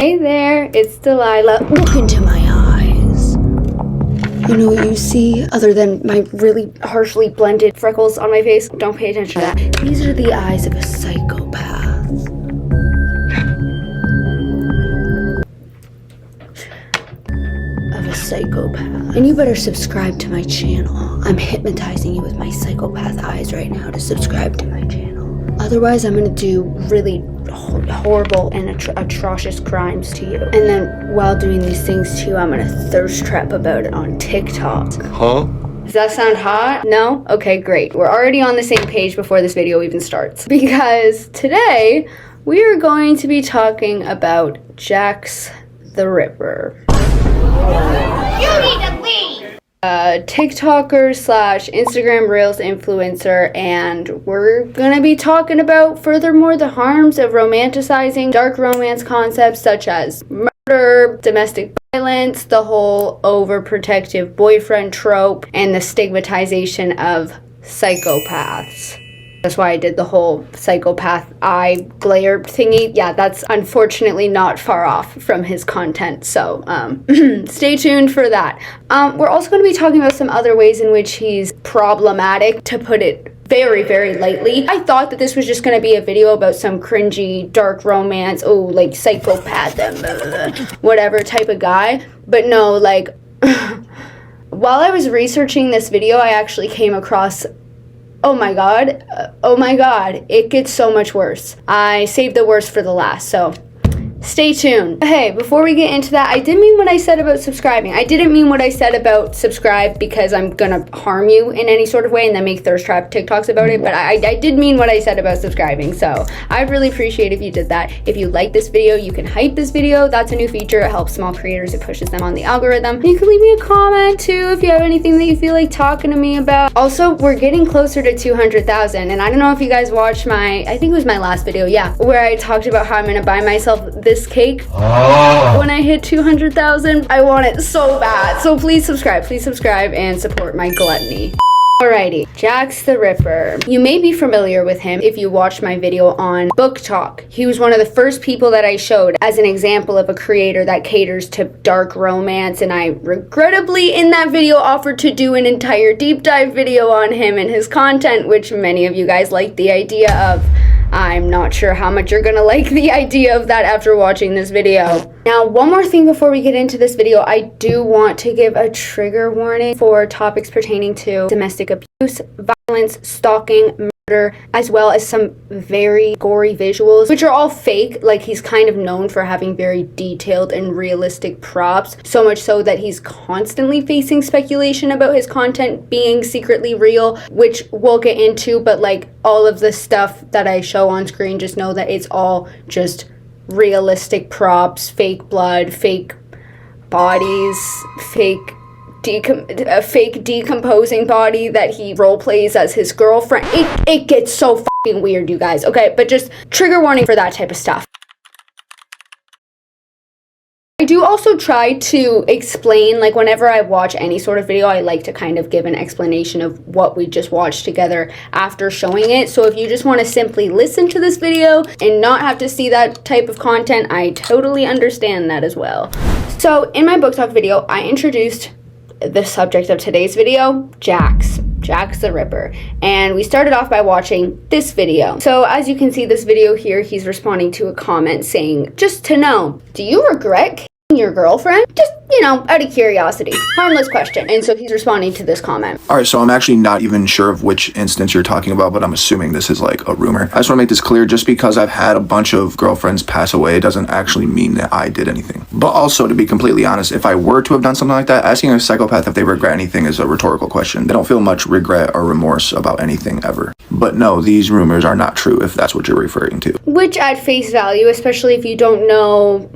Hey there, it's Delilah. Look into my eyes. You know what you see other than my really harshly blended freckles on my face? Don't pay attention to that. These are the eyes of a psychopath. And you better subscribe to my channel. I'm hypnotizing you with my psychopath eyes right now to subscribe to my channel. Otherwise, I'm gonna do really horrible and atrocious crimes to you. And then while doing these things to you, I'm gonna thirst trap about it on TikTok. Huh? Does that sound hot? No? Okay, great. We're already on the same page before this video even starts. Because today, we are going to be talking about Jax the Ripper. You need to leave! TikToker / Instagram Reels influencer, and we're gonna be talking about furthermore the harms of romanticizing dark romance concepts such as murder, domestic violence, the whole overprotective boyfriend trope, and the stigmatization of psychopaths. That's why I did the whole psychopath eye glare thingy. Yeah, that's unfortunately not far off from his content, so stay tuned for that. We're also going to be talking about some other ways in which he's problematic, to put it very, very lightly. I thought that this was just going to be a video about some cringy, dark romance, like psychopath, whatever type of guy. But no, like, while I was researching this video, I actually came across oh my god, it gets so much worse. I saved the worst for the last, so stay tuned. Hey, before we get into that, I didn't mean what I said about subscribing. I didn't mean what I said about subscribe because I'm gonna harm you in any sort of way and then make thirst trap TikToks about it, but I did mean what I said about subscribing, so I'd really appreciate if you did that. If you like this video, you can hype this video. That's a new feature. It helps small creators. It pushes them on the algorithm. You can leave me a comment too if you have anything that you feel like talking to me about. Also, we're getting closer to 200,000, and I don't know if you guys watched I think it was my last video, yeah, where I talked about how I'm gonna buy myself this cake when I hit 200,000. I want it so bad. So please subscribe and support my gluttony. Alrighty, Jax the Ripper. You may be familiar with him if you watched my video on Book Talk. He was one of the first people that I showed as an example of a creator that caters to dark romance, and I regrettably in that video offered to do an entire deep dive video on him and his content, which many of you guys liked the idea of. I'm not sure how much you're gonna like the idea of that after watching this video. Now, one more thing before we get into this video, I do want to give a trigger warning for topics pertaining to domestic abuse, violence, stalking, murder, as well as some very gory visuals, which are all fake. Like, he's kind of known for having very detailed and realistic props, so much so that he's constantly facing speculation about his content being secretly real, which we'll get into, but like all of the stuff that I show on screen, just know that it's all just realistic props, fake blood, fake bodies, a fake decomposing body that he role plays as his girlfriend. It gets so fucking weird, you guys, okay? But just trigger warning for that type of stuff. I do also try to explain, like whenever I watch any sort of video, I like to kind of give an explanation of what we just watched together after showing it. So if you just want to simply listen to this video and not have to see that type of content, I totally understand that as well. So in my Book Talk video, I introduced the subject of today's video, Jax the Ripper, and we started off by watching this video. So as you can see, this video here, he's responding to a comment saying, just to know, do you regret killing your girlfriend? Just, out of curiosity. Harmless question. And so he's responding to this comment. Alright, so I'm actually not even sure of which instance you're talking about, but I'm assuming this is like a rumor. I just want to make this clear, just because I've had a bunch of girlfriends pass away doesn't actually mean that I did anything. But also, to be completely honest, if I were to have done something like that, asking a psychopath if they regret anything is a rhetorical question. They don't feel much regret or remorse about anything ever. But no, these rumors are not true if that's what you're referring to. Which at face value, especially if you don't know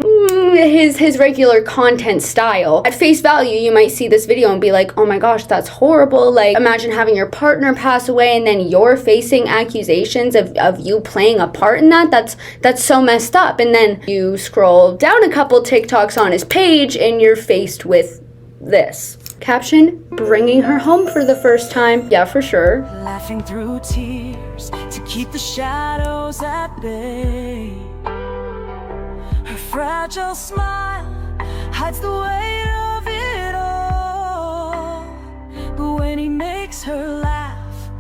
his regular content style, at face value you might see this video and be like, oh my gosh, that's horrible. Like, imagine having your partner pass away and then you're facing accusations of you playing a part in that. That's so messed up. And then you scroll down a couple TikToks on his page and you're faced with this caption: bringing her home for the first time. Yeah, for sure. Laughing through tears to keep the shadows at bay. Her fragile smile hides the weight of it all. But when he makes her laugh,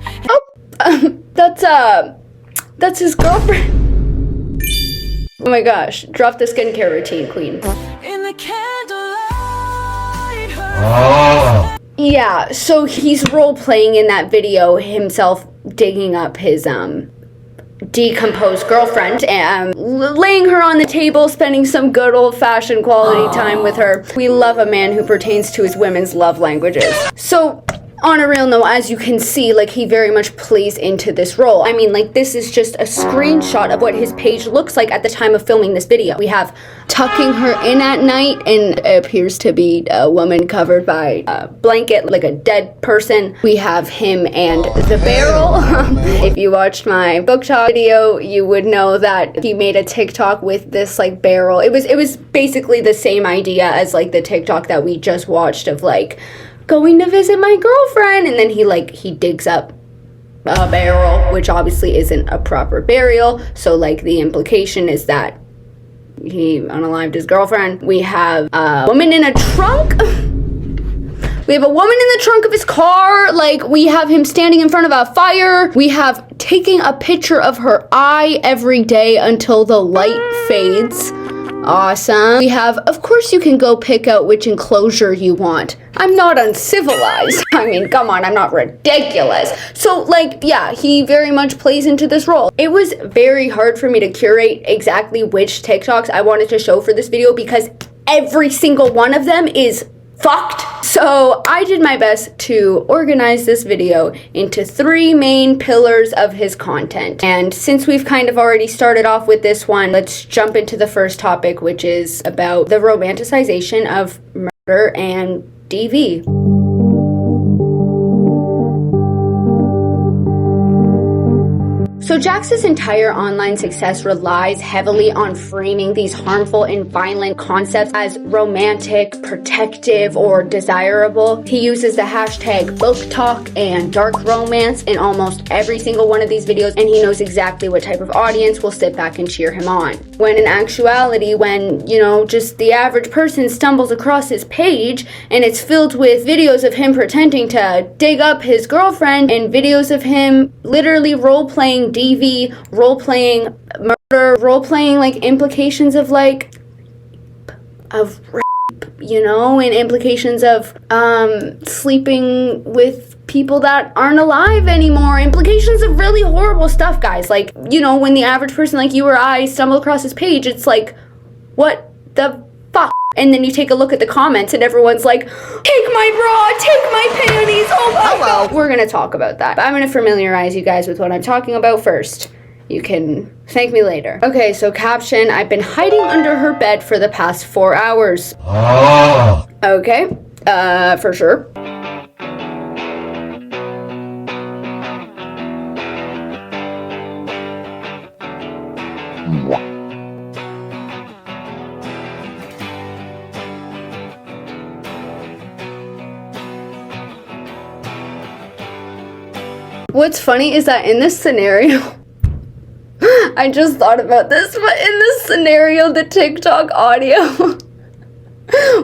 that's his girlfriend. Oh my gosh, drop the skincare routine, queen. in the candlelight, her Yeah, so he's role-playing in that video himself digging up his, decomposed girlfriend and laying her on the table, spending some good old-fashioned quality time with her. We love a man who pertains to his women's love languages. So, on a real note, as you can see, like, he very much plays into this role. I mean, like, this is just a screenshot of what his page looks like at the time of filming this video. We have tucking her in at night, and it appears to be a woman covered by a blanket, like a dead person. We have him and the barrel. If you watched my book talk video, you would know that he made a TikTok with this, like, barrel. It was basically the same idea as, like, the TikTok that we just watched of, like, going to visit my girlfriend, and then he digs up a barrel, which obviously isn't a proper burial, so, like, the implication is that he unalived his girlfriend. We have a woman in a trunk. We have a woman in the trunk of his car. Like, we have him standing in front of a fire. We have taking a picture of her eye every day until the light fades. Awesome. We have, of course you can go pick out which enclosure you want. I'm not uncivilized. I mean, come on, I'm not ridiculous. So, like, yeah, he very much plays into this role. It was very hard for me to curate exactly which TikToks I wanted to show for this video because every single one of them is fucked. So I did my best to organize this video into 3 main pillars of his content. And since we've kind of already started off with this one, let's jump into the first topic, which is about the romanticization of murder and DV. So Jax's entire online success relies heavily on framing these harmful and violent concepts as romantic, protective, or desirable. He uses the hashtag book talk and dark romance in almost every single one of these videos, and he knows exactly what type of audience will sit back and cheer him on. When in actuality, when, you know, just the average person stumbles across his page and it's filled with videos of him pretending to dig up his girlfriend and videos of him literally role-playing DV, role-playing murder, role-playing, like, implications of, like, of rape, you know, and implications of, sleeping with people that aren't alive anymore, implications of really horrible stuff, guys. Like, you know, when the average person like you or I stumble across this page, it's like, what the fuck? And then you take a look at the comments and everyone's like, take my bra, take my panties, oh my god. We're gonna talk about that. But I'm gonna familiarize you guys with what I'm talking about first. You can thank me later. Okay, so caption, I've been hiding under her bed for the past 4 hours. Okay, for sure. What's funny is that in this scenario, I just thought about this, but in this scenario, the TikTok audio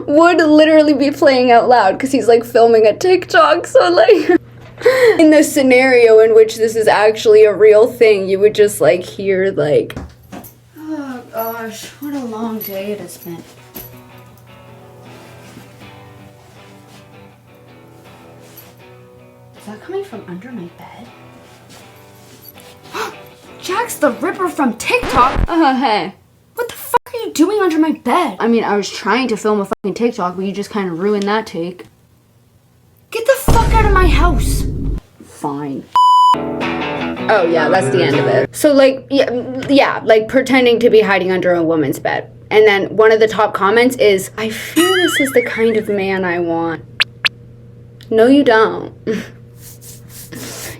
would literally be playing out loud because he's, like, filming a TikTok. So, like, in the scenario in which this is actually a real thing, you would just, like, hear, like, oh gosh, what a long day it has been. Is that coming from under my bed? Jax the Ripper from TikTok? Hey. What the fuck are you doing under my bed? I mean, I was trying to film a fucking TikTok, but you just kind of ruined that take. Get the fuck out of my house! Fine. Oh yeah, that's the end of it. So, like, yeah, like pretending to be hiding under a woman's bed. And then one of the top comments is, I feel this is the kind of man I want. No, you don't.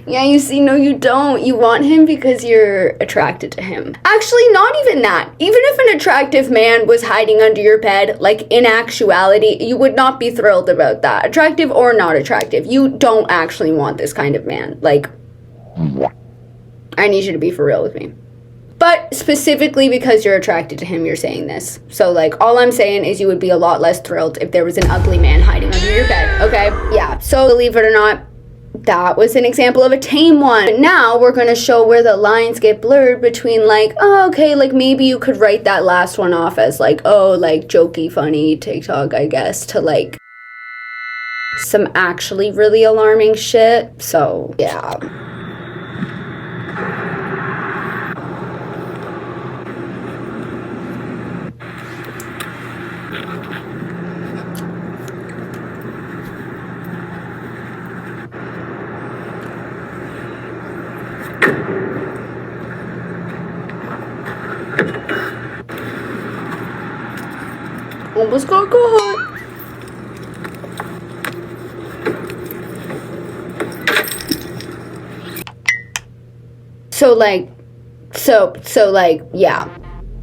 Yeah, you see, no, you don't. You want him because you're attracted to him. Actually, not even that. Even if an attractive man was hiding under your bed, like, in actuality, you would not be thrilled about that. Attractive or not attractive, you don't actually want this kind of man. Like, I need you to be for real with me. But specifically because you're attracted to him, you're saying this. So, like, all I'm saying is you would be a lot less thrilled if there was an ugly man hiding under your bed, okay? Yeah, so believe it or not, that was an example of a tame one. But now we're going to show where the lines get blurred between, like, oh, okay, like, maybe you could write that last one off as, like, oh, like, jokey, funny TikTok, I guess, to, like, some actually really alarming shit. So, yeah. Almost got caught. So like, yeah,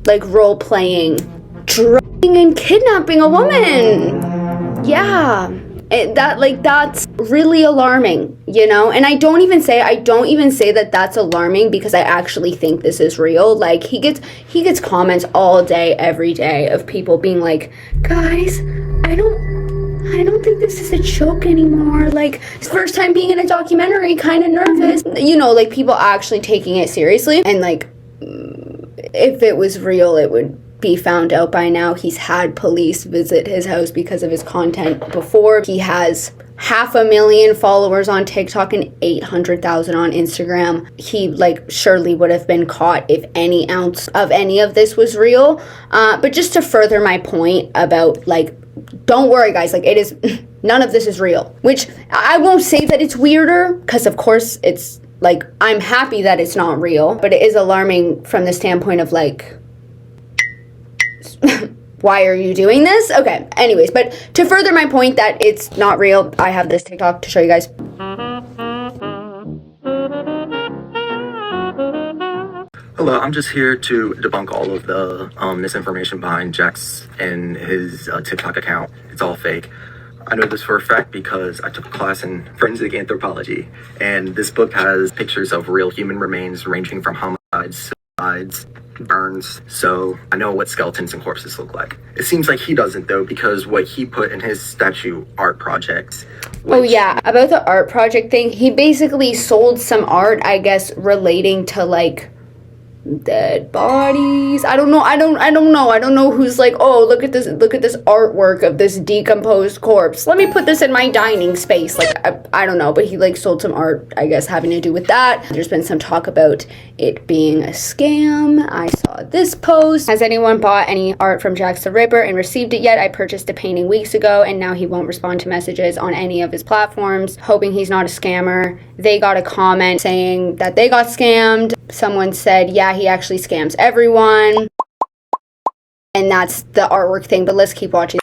like role playing, drugging and kidnapping a woman. Yeah, that's really alarming, you know. And I don't even say that that's alarming because I actually think this is real. Like he gets comments all day, every day of people being like, guys, I don't think this is a joke anymore. Like, it's first time being in a documentary, kind of nervous. You know, like, people actually taking it seriously. And, like, if it was real, it would be found out by now. He's had police visit his house because of his content before. He has 500,000 followers on TikTok and 800,000 on Instagram. He, like, surely would have been caught if any ounce of any of this was real. But just to further my point about, like, don't worry, guys, like, it is, none of this is real. Which, I won't say that it's weirder, because of course it's, like, I'm happy that it's not real, but it is alarming from the standpoint of, like, why are you doing this? Okay, anyways, but to further my point that it's not real, I have this TikTok to show you guys. Hello, I'm just here to debunk all of the misinformation behind Jax and his TikTok account. It's all fake. I know this for a fact because I took a class in forensic anthropology, and this book has pictures of real human remains ranging from homicides, suicides, burns, so I know what skeletons and corpses look like. It seems like he doesn't, though, because what he put in his statue art projects. Oh yeah, about the art project thing, he basically sold some art, I guess, relating to, like, dead bodies. I don't know who's like, oh, look at this artwork of this decomposed corpse, let me put this in my dining space. Like, I don't know, but he, like, sold some art, I guess, having to do with that. There's been some talk about it being a scam. I saw this post. Has anyone bought any art from jaxtheripper and received it yet? I purchased a painting weeks ago and now he won't respond to messages on any of his platforms, hoping he's not a scammer. They got a comment saying that they got scammed. Someone said, yeah, he actually scams everyone. And that's the artwork thing, but let's keep watching.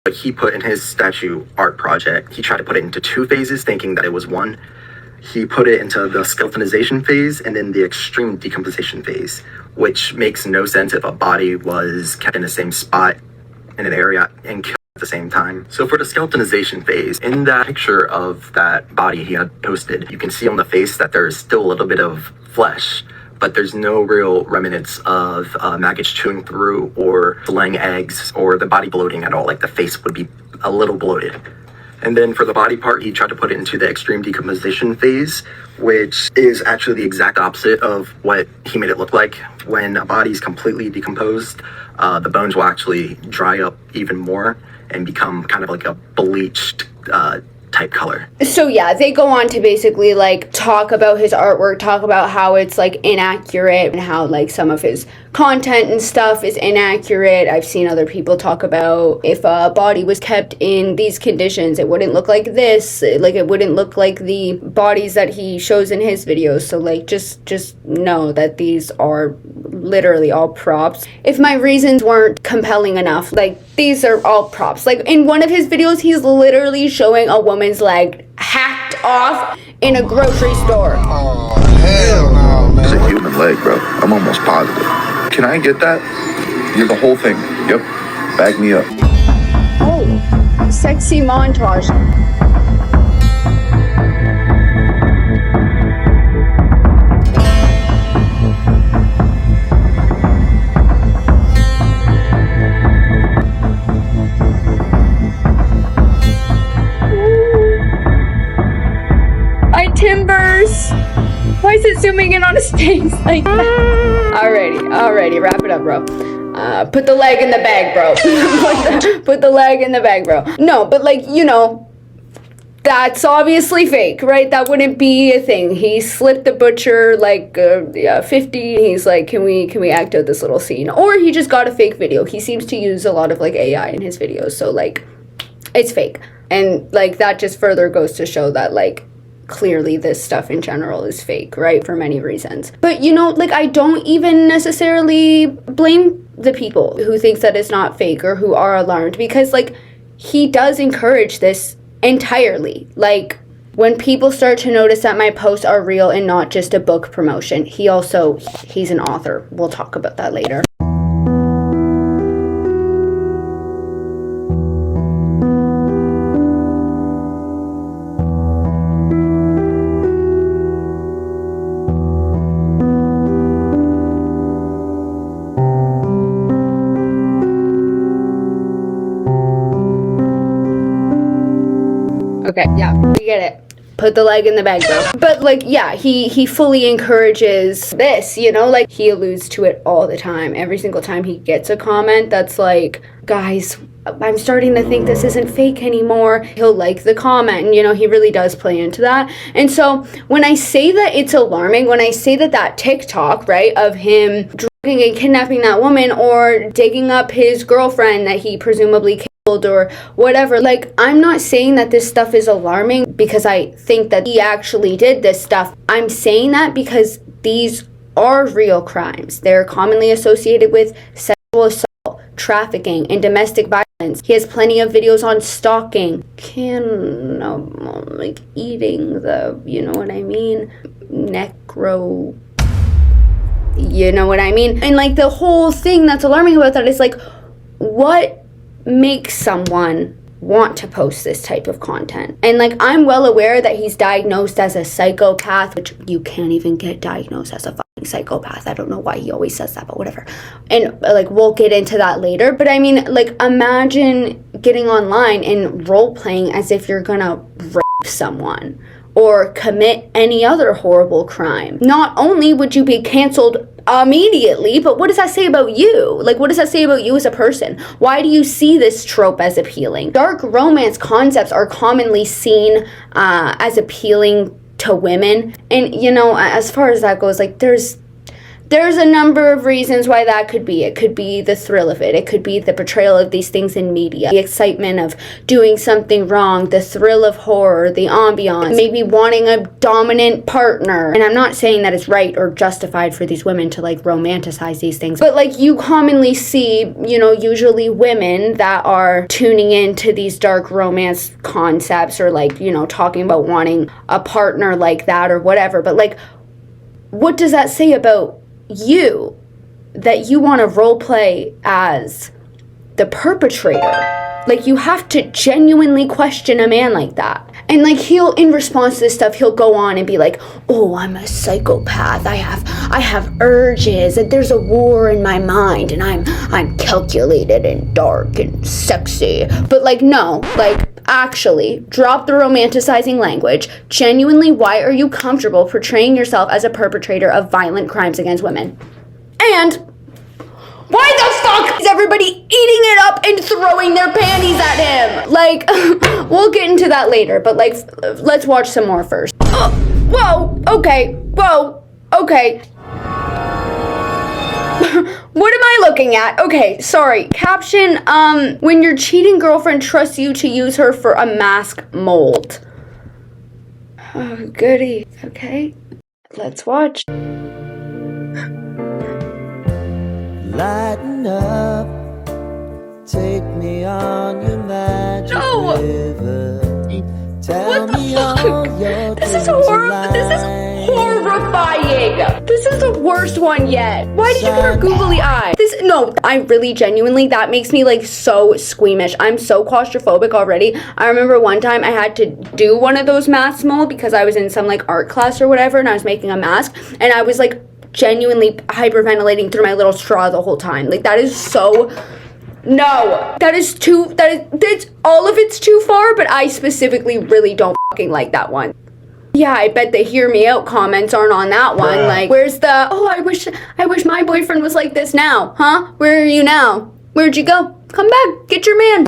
What he put in his statue art project, he tried to put it into two phases, thinking that it was one. He put it into the skeletonization phase and then the extreme decomposition phase, which makes no sense if a body was kept in the same spot in an area and killed at the same time. So for the skeletonization phase, in that picture of that body he had posted, you can see on the face that there's still a little bit of flesh, but there's no real remnants of maggots chewing through or laying eggs or the body bloating at all. Like, the face would be a little bloated. And then for the body part, he tried to put it into the extreme decomposition phase, which is actually the exact opposite of what he made it look like. When a body's completely decomposed, the bones will actually dry up even more and become kind of like a bleached type color. So yeah, they go on to basically, like, talk about his artwork, talk about how it's, like, inaccurate and how, like, some of his content and stuff is inaccurate. I've seen other people talk about if a body was kept in these conditions, it wouldn't look like this, like, it wouldn't look like the bodies that he shows in his videos. So, like, just know that these are literally all props. If my reasons weren't compelling enough, like, these are all props. Like, in one of his videos, he's literally showing a woman's leg hacked off in a grocery store. Oh, hell no, man. It's a human leg, bro. I'm almost positive. Can I get that? You're the whole thing. Yep. Back me up. Oh, sexy montage. zooming in on his face like that. Alrighty, wrap it up, bro. Put the leg in the bag, bro. Put the leg in the bag, bro. No, but like, you know, that's obviously fake, right? That wouldn't be a thing. He slipped the butcher like 50. He's like, can we act out this little scene? Or he just got a fake video. He seems to use a lot of like AI in his videos, so like it's fake. And like that just further goes to show that like clearly this stuff in general is fake, right? For many reasons. But you know, like I don't even necessarily blame the people who think that it's not fake or who are alarmed, because like he does encourage this entirely. Like when people start to notice that my posts are real and not just a book promotion, he's an author. We'll talk about that later. Okay, yeah, we get it. Put the leg in the bag, bro. But like, yeah, he fully encourages this, you know, like he alludes to it all the time. Every single time he gets a comment that's like, guys, I'm starting to think this isn't fake anymore. He'll like the comment, and you know, he really does play into that. And so when I say that it's alarming, when I say that TikTok, right, of him drugging and kidnapping that woman or digging up his girlfriend that he presumably killed or whatever, like I'm not saying that this stuff is alarming because I think that he actually did this stuff. I'm saying that because these are real crimes. They're commonly associated with sexual assault, trafficking, and domestic violence. He has plenty of videos on stalking, like eating the, you know what I mean, necro, you know what I mean? And like the whole thing that's alarming about that is like, what makes someone want to post this type of content? And like, I'm well aware that he's diagnosed as a psychopath, which you can't even get diagnosed as a fucking psychopath. I don't know why he always says that, but whatever. And like, we'll get into that later. But I mean, like, imagine getting online and role playing as if you're gonna rape someone or commit any other horrible crime. Not only would you be canceled immediately, but what does that say about you? Like, what does that say about you as a person? Why do you see this trope as appealing? Dark romance concepts are commonly seen as appealing to women. And, you know, as far as that goes, like, there's a number of reasons why that could be. It could be the thrill of it. It could be the portrayal of these things in media, the excitement of doing something wrong, the thrill of horror, the ambiance, maybe wanting a dominant partner. And I'm not saying that it's right or justified for these women to like romanticize these things, but like you commonly see, you know, usually women that are tuning into these dark romance concepts or like, you know, talking about wanting a partner like that or whatever. But like, what does that say about you, that you want to role play as the perpetrator? Like, you have to genuinely question a man like that. And like, he'll, in response to this stuff, he'll go on and be like, oh, I'm a psychopath, I have urges, and there's a war in my mind, and I'm calculated and dark and sexy. But like, no, like, actually, drop the romanticizing language. Genuinely, why are you comfortable portraying yourself as a perpetrator of violent crimes against women? And why the fuck is everybody eating it up and throwing their panties at him? Like, we'll get into that later, but like, let's watch some more first. Okay. What am I looking at? Okay, sorry. Caption, when your cheating girlfriend trusts you to use her for a mask mold. Oh, goody. Okay, let's watch. Lighten up, take me on your magic river. Tell me all your This is horrifying. This is the worst one yet. Why did you put her googly eye? I really genuinely, that makes me like so squeamish. I'm so claustrophobic already. I remember one time I had to do one of those mask mold because I was in some like art class or whatever, and I was making a mask, and I was like genuinely hyperventilating through my little straw the whole time. Like, that is so... No, that's all of it's too far, but I specifically really don't fucking like that one. Yeah, I bet the hear me out comments aren't on that one. Like, where's the, oh, I wish my boyfriend was like this now, huh? Where are you now? Where'd you go? Come back, get your man.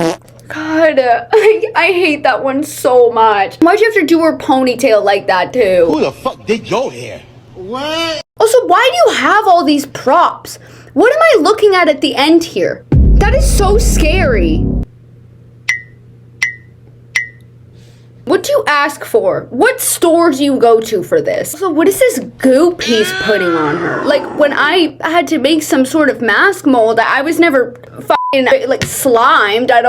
God, I hate that one so much. Why'd you have to do her ponytail like that too? Who the fuck did your hair? What? Also, why do you have all these props? What am I looking at the end here? That is so scary. What do you ask for? What store do you go to for this? Also, what is this goop he's putting on her? Like, when I had to make some sort of mask mold, I was never fucking, like, slimed. I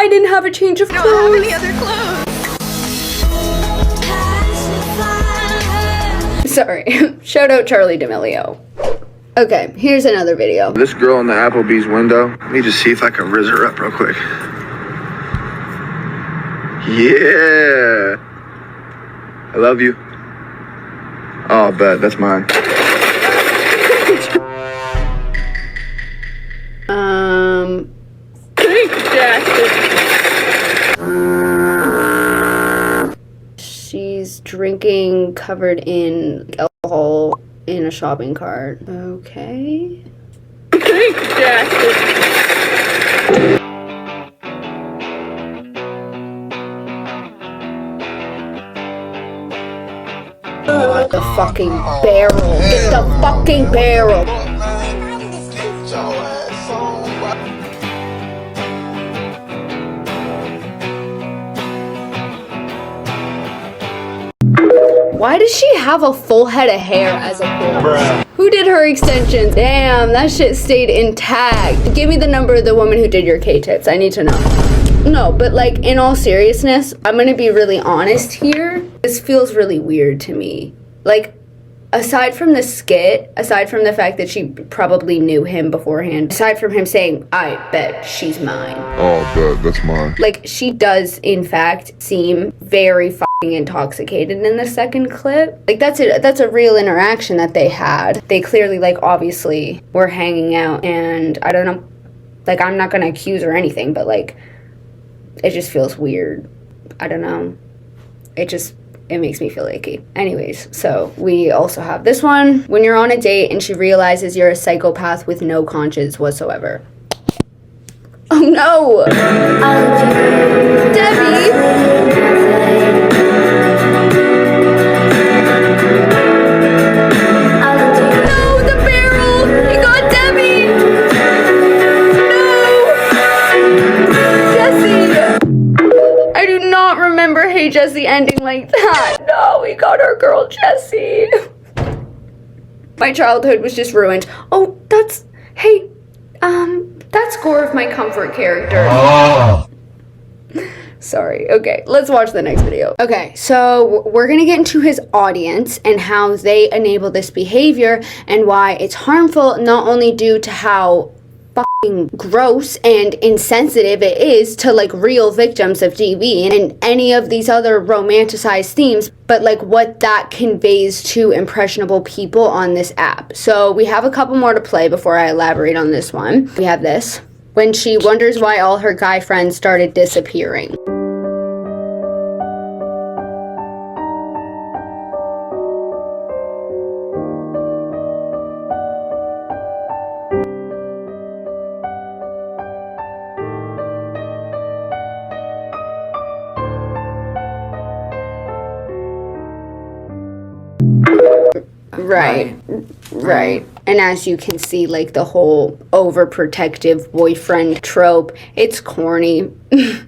didn't have a change of clothes. I don't have any other clothes. Sorry. Shout out Charlie D'Amelio. Okay, here's another video. This girl in the Applebee's window, let me just see if I can rizz her up real quick. Yeah. I love you. Oh, bet. That's mine. She's drinking covered in alcohol in a shopping cart. Okay. The fucking barrel. Get the fucking barrel. Why does she have a full head of hair as a girl? Who did her extensions? Damn, that shit stayed intact. Give me the number of the woman who did your K-tips. I need to know. No, but like, in all seriousness, I'm gonna be really honest here. This feels really weird to me. Like, aside from the skit, aside from the fact that she probably knew him beforehand, aside from him saying, I bet she's mine. Oh, bet, that's mine. Like, she does, in fact, seem very fucking intoxicated in the second clip. Like, that's a real interaction that they had. They clearly, like, obviously were hanging out, and I don't know, like, I'm not gonna accuse her or anything, but, like, it just feels weird. I don't know. It makes me feel icky. Anyways, so we also have this one. When you're on a date and she realizes you're a psychopath with no conscience whatsoever. Oh no! Debbie! No, the barrel! He got Debbie! No! Jesse! I do not remember Hey Jessie ending like that. No, we got our girl Jessie. My childhood was just ruined. Oh, that's Gore of my comfort character. Oh. Sorry. Okay, let's watch the next video. Okay, so we're gonna get into his audience and how they enable this behavior and why it's harmful, not only due to how fucking gross and insensitive it is to like real victims of DV and any of these other romanticized themes, but like what that conveys to impressionable people on this app. So we have a couple more to play before I elaborate on this one. We have this. When she wonders why all her guy friends started disappearing. Right. And as you can see, like the whole overprotective boyfriend trope, it's corny. It's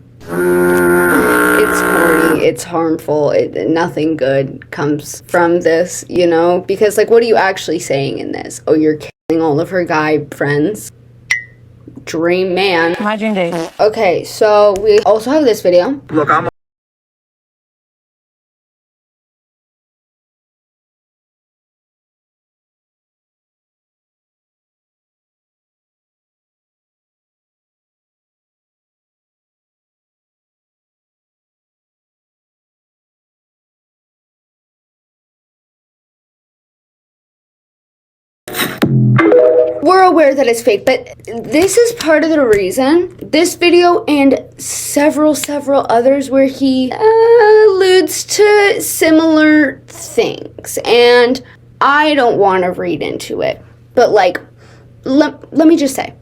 corny, it's harmful, nothing good comes from this, you know? Because like, what are you actually saying in this? Oh, you're killing all of her guy friends? Dream man. My dream date. Okay, so we also have this video. Look, I'm we're aware that it's fake, but this is part of the reason. This video and several others where he alludes to similar things, and I don't want to read into it, but like, let me just say,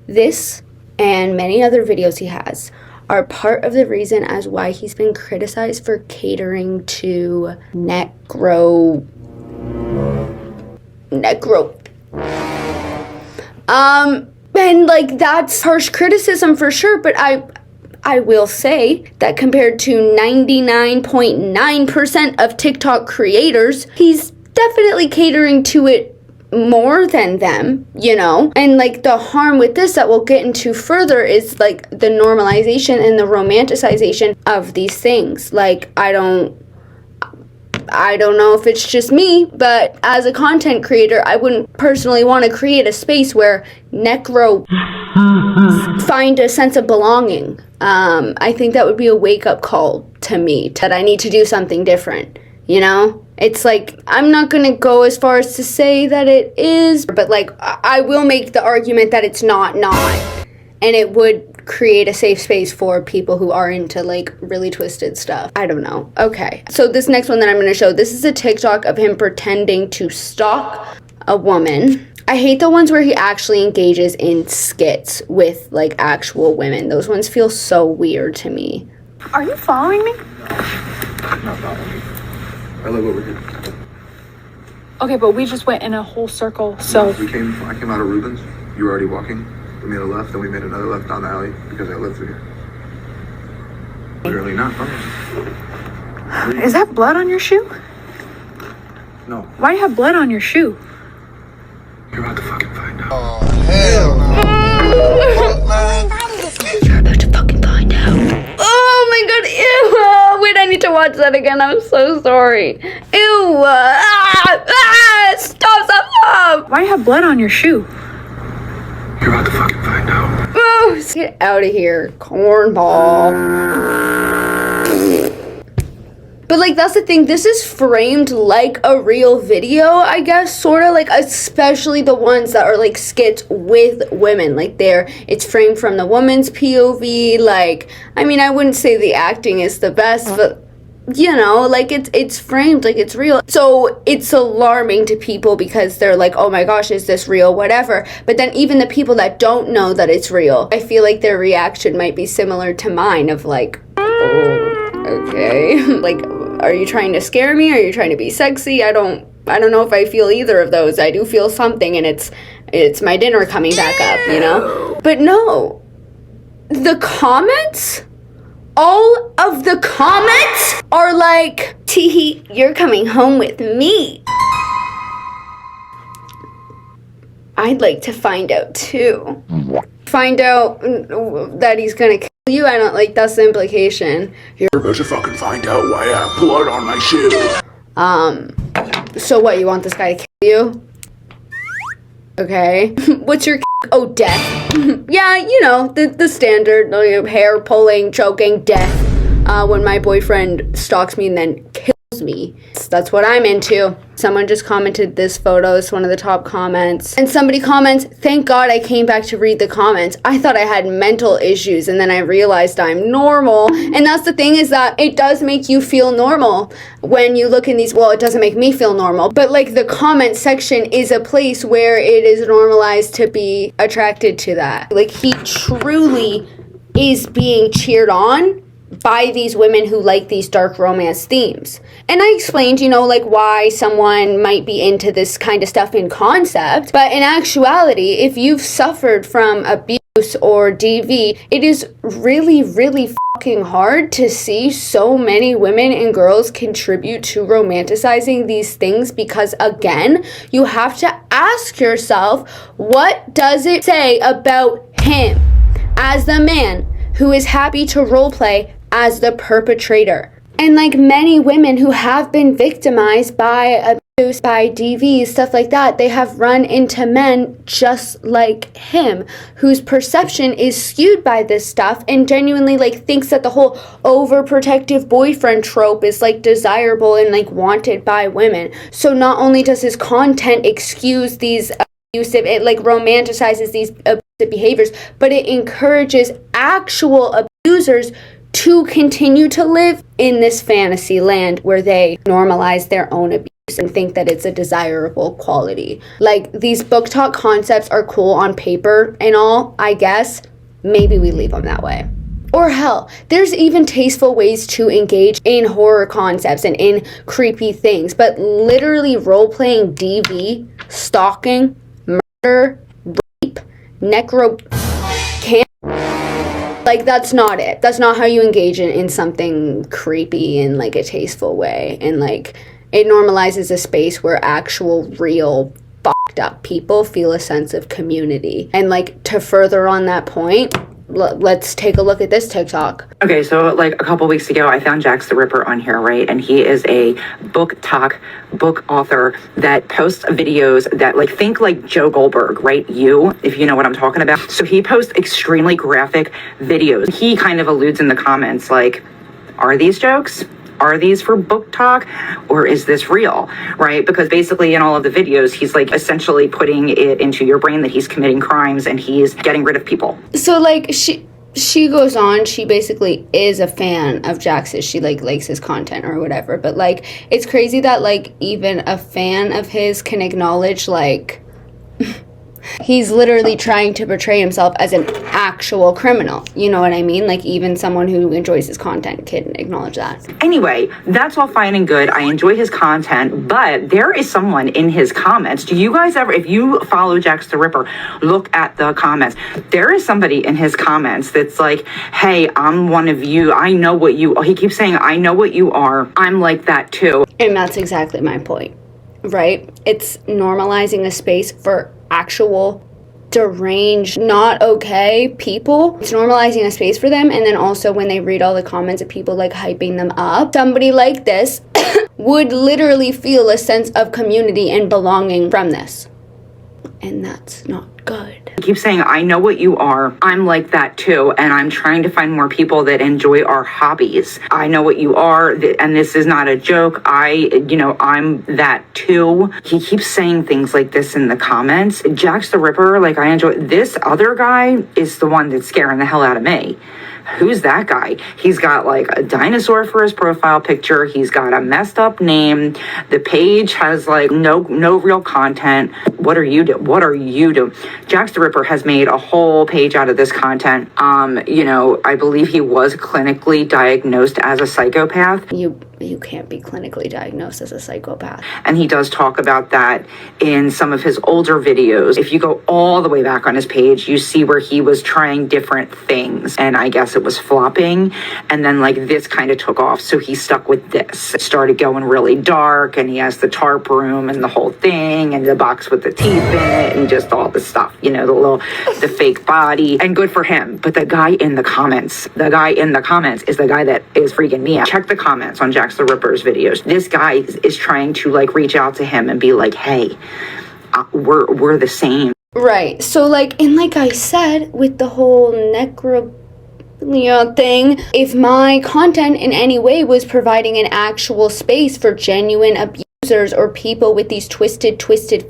this and many other videos he has are part of the reason as why he's been criticized for catering to necro. And like, that's harsh criticism for sure, but I will say that compared to 99.9% of TikTok creators, he's definitely catering to it more than them, you know? And like, the harm with this that we'll get into further is like the normalization and the romanticization of these things. Like, I don't know if it's just me, but as a content creator, I wouldn't personally want to create a space where necro find a sense of belonging. I think that would be a wake-up call to me, that I need to do something different, you know? It's like, I'm not going to go as far as to say that it is, but like, I will make the argument that it's not. And it would create a safe space for people who are into like really twisted stuff. I don't know. Okay. So this next one that I'm going to show, this is a TikTok of him pretending to stalk a woman. I hate the ones where he actually engages in skits with like actual women. Those ones feel so weird to me. Are you following me? I'm not following you. I love what we did. Okay, but we just went in a whole circle, so. I came out of Rubens. You were already walking. We made a left, then we made another left down the alley because I live through here. Literally not funny. Is that blood on your shoe? No. Why do you have blood on your shoe? You're about to fucking find out. You're about to fucking find out. Oh my god, ew. Wait, I need to watch that again. I'm so sorry. Ew. Stop. Why do you have blood on your shoe? You're about to fucking find out. Oh, get out of here, cornball. But like, that's the thing, this is framed like a real video, I guess, sort of, like, especially the ones that are like skits with women, like it's framed from the woman's POV. Like, I mean, I wouldn't say the acting is the best, but you know, like, it's framed like it's real. So it's alarming to people because they're like, oh my gosh, is this real, whatever. But then even the people that don't know that it's real, I feel like their reaction might be similar to mine, of like, oh, okay. Like, are you trying to scare me? Are you trying to be sexy? I don't know if I feel either of those. I do feel something, and it's my dinner coming back up, you know? But no, the comments, all of the comments are like, teehee, you're coming home with me. I'd like to find out too. Find out that he's gonna kill you. I don't like, that's the implication. You're about to fucking find out why I have blood on my shoe. So what, you want this guy to kill you? Okay. What's your oh, death. Yeah, you know, the standard, hair pulling, choking, death. When my boyfriend stalks me and then kills me. That's what I'm into. Someone just commented this photo. It's one of the top comments. And somebody comments, thank God I came back to read the comments. I thought I had mental issues, and then I realized I'm normal. And that's the thing, is that it does make you feel normal when you look in these, well, it doesn't make me feel normal, but like, the comment section is a place where it is normalized to be attracted to that. Like, he truly is being cheered on by these women who like these dark romance themes. And I explained, you know, like, why someone might be into this kind of stuff in concept, but in actuality, if you've suffered from abuse or DV, it is really, really fucking hard to see so many women and girls contribute to romanticizing these things, because again, you have to ask yourself, what does it say about him as the man who is happy to roleplay as the perpetrator? And like, many women who have been victimized by abuse, by DV, stuff like that, they have run into men just like him, whose perception is skewed by this stuff and genuinely like thinks that the whole overprotective boyfriend trope is like desirable and like wanted by women. So not only does his content excuse these abusive. It like romanticizes these abusive behaviors, but it encourages actual abusers to continue to live in this fantasy land where they normalize their own abuse and think that it's a desirable quality. Like, these book talk concepts are cool on paper and all, I guess. Maybe we leave them that way. Or hell, there's even tasteful ways to engage in horror concepts and in creepy things, but literally role-playing DV, stalking, murder, rape, like, that's not it. That's not how you engage in something creepy in like a tasteful way. And like, it normalizes a space where actual real fucked up people feel a sense of community. And like, to further on that point, let's take a look at this TikTok. Okay, so like a couple weeks ago, I found Jax the Ripper on here, right? And he is a book author that posts videos that like, think like Joe Goldberg, right? If you know what I'm talking about. So he posts extremely graphic videos. He kind of alludes in the comments like, are these jokes? Are these for book talk, or is this real, right? Because basically in all of the videos, he's like essentially putting it into your brain that he's committing crimes and he's getting rid of people. So like, she goes on, she basically is a fan of Jax's. She like likes his content or whatever. But like, it's crazy that like even a fan of his can acknowledge like he's literally trying to portray himself as an actual criminal. You know what I mean? Like, even someone who enjoys his content can acknowledge that. Anyway, that's all fine and good. I enjoy his content, but there is someone in his comments. Do you guys ever, if you follow Jax the Ripper, look at the comments. There is somebody in his comments that's like, hey, I'm one of you. I know what you, he keeps saying, I know what you are. I'm like that too. And that's exactly my point, right? It's normalizing a space for actual deranged, not okay people. It's normalizing a space for them. And then also when they read all the comments of people like hyping them up, somebody like this would literally feel a sense of community and belonging from this. And that's not good. He keeps saying, I know what you are. I'm like that too. And I'm trying to find more people that enjoy our hobbies. I know what you are. And this is not a joke. I'm that too. He keeps saying things like this in the comments. Jax the Ripper, like, I enjoy. This other guy is the one that's scaring the hell out of me. Who's that guy? He's got like a dinosaur for his profile picture. He's got a messed up name. The page has like no real content. What are you doing? Jax the Ripper has made a whole page out of this content. I believe he was clinically diagnosed as a psychopath. You can't be clinically diagnosed as a psychopath. And he does talk about that in some of his older videos. If you go all the way back on his page, you see where he was trying different things. And I guess it was flopping. And then like this kind of took off. So he stuck with this. It started going really dark, and he has the tarp room and the whole thing and the box with the teeth in it and just all the stuff, the fake body. And good for him. But the guy in the comments is the guy that is freaking me out. Check the comments on Jax the Ripper's videos. This guy is trying to like reach out to him and be like, hey, we're the same. Right. So like, and like I said, with the whole thing, if my content in any way was providing an actual space for genuine abusers or people with these twisted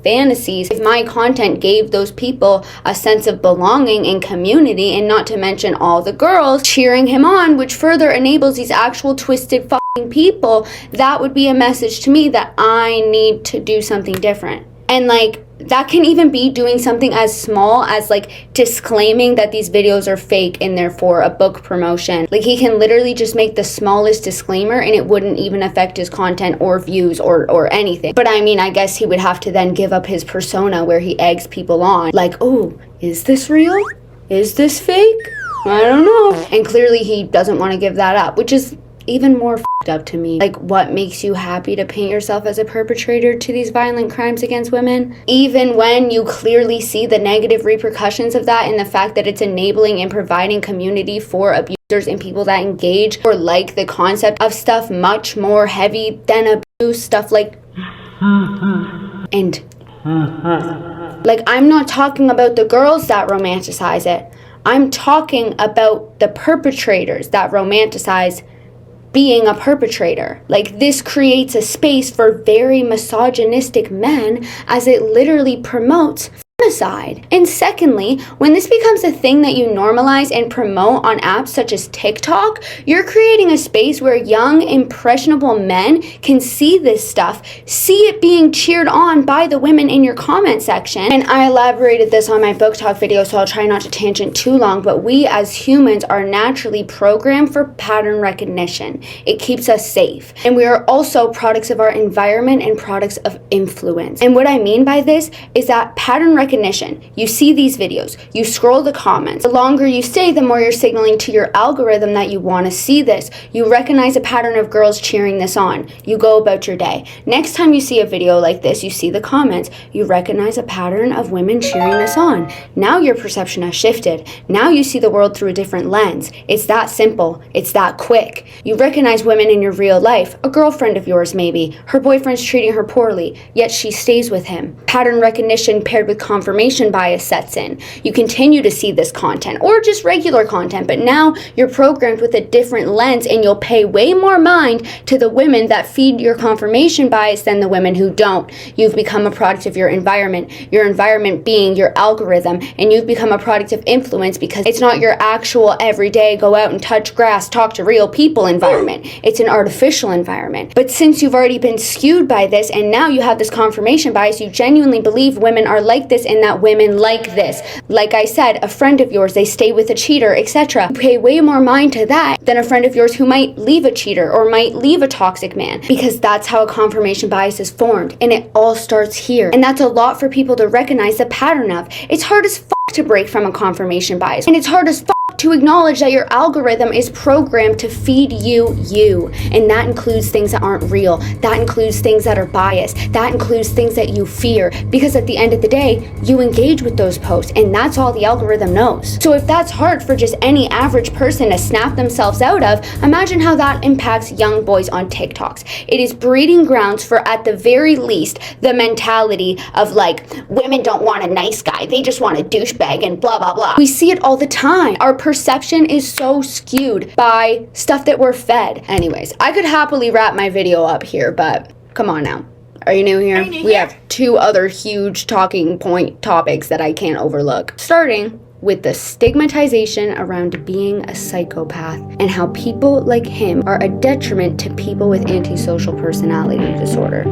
fantasies, if my content gave those people a sense of belonging and community, and not to mention all the girls cheering him on, which further enables these actual twisted fucking people, that would be a message to me that I need to do something different. And like, that can even be doing something as small as like disclaiming that these videos are fake and therefore a book promotion. Like, he can literally just make the smallest disclaimer and it wouldn't even affect his content or views or anything. But I mean, I guess he would have to then give up his persona where he eggs people on. Like, oh, is this real? Is this fake? I don't know. And clearly he doesn't want to give that up, which is even more f***ed up to me. Like, what makes you happy to paint yourself as a perpetrator to these violent crimes against women? Even when you clearly see the negative repercussions of that and the fact that it's enabling and providing community for abusers and people that engage or like the concept of stuff much more heavy than abuse, stuff like... And... Like, I'm not talking about the girls that romanticize it. I'm talking about the perpetrators that romanticize being a perpetrator. Like, this creates a space for very misogynistic men, as it literally promotes homicide. And secondly, when this becomes a thing that you normalize and promote on apps such as TikTok, you're creating a space where young, impressionable men can see this stuff, see it being cheered on by the women in your comment section. And I elaborated this on my book talk video, so I'll try not to tangent too long, but we as humans are naturally programmed for pattern recognition. It keeps us safe. And we are also products of our environment and products of influence. And what I mean by this is that pattern recognition, you see these videos, you scroll the comments. The longer you stay, the more you're signaling to your algorithm that you want to see this. You recognize a pattern of girls cheering this on. You go about your day. Next time you see a video like this, you see the comments, you recognize a pattern of women cheering this on. Now your perception has shifted. Now you see the world through a different lens. It's that simple. It's that quick. You recognize women in your real life, a girlfriend of yours maybe. Her boyfriend's treating her poorly, yet she stays with him. Pattern recognition paired with confirmation bias sets in. You continue to see this content or just regular content, but now you're programmed with a different lens and you'll pay way more mind to the women that feed your confirmation bias than the women who don't. You've become a product of your environment being your algorithm, and you've become a product of influence because it's not your actual everyday go out and touch grass, talk to real people environment. It's an artificial environment. But since you've already been skewed by this and now you have this confirmation bias, you genuinely believe women are like this and that women like this. Like I said, a friend of yours, they stay with a cheater, etc. You pay way more mind to that than a friend of yours who might leave a cheater or might leave a toxic man, because that's how a confirmation bias is formed, and it all starts here. And that's a lot for people to recognize the pattern of. It's hard as to break from a confirmation bias, and it's hard as to acknowledge that your algorithm is programmed to feed you, and that includes things that aren't real, that includes things that are biased, that includes things that you fear, because at the end of the day, you engage with those posts, and that's all the algorithm knows. So if that's hard for just any average person to snap themselves out of, imagine how that impacts young boys on TikToks. It is breeding grounds for, at the very least, the mentality of like, women don't want a nice guy, they just want a douchebag and blah blah blah. We see it all the time. Our perception is so skewed by stuff that we're fed. Anyways, I could happily wrap my video up here, but come on now. Are you new here? We have two other huge talking point topics that I can't overlook. Starting with the stigmatization around being a psychopath and how people like him are a detriment to people with antisocial personality disorder.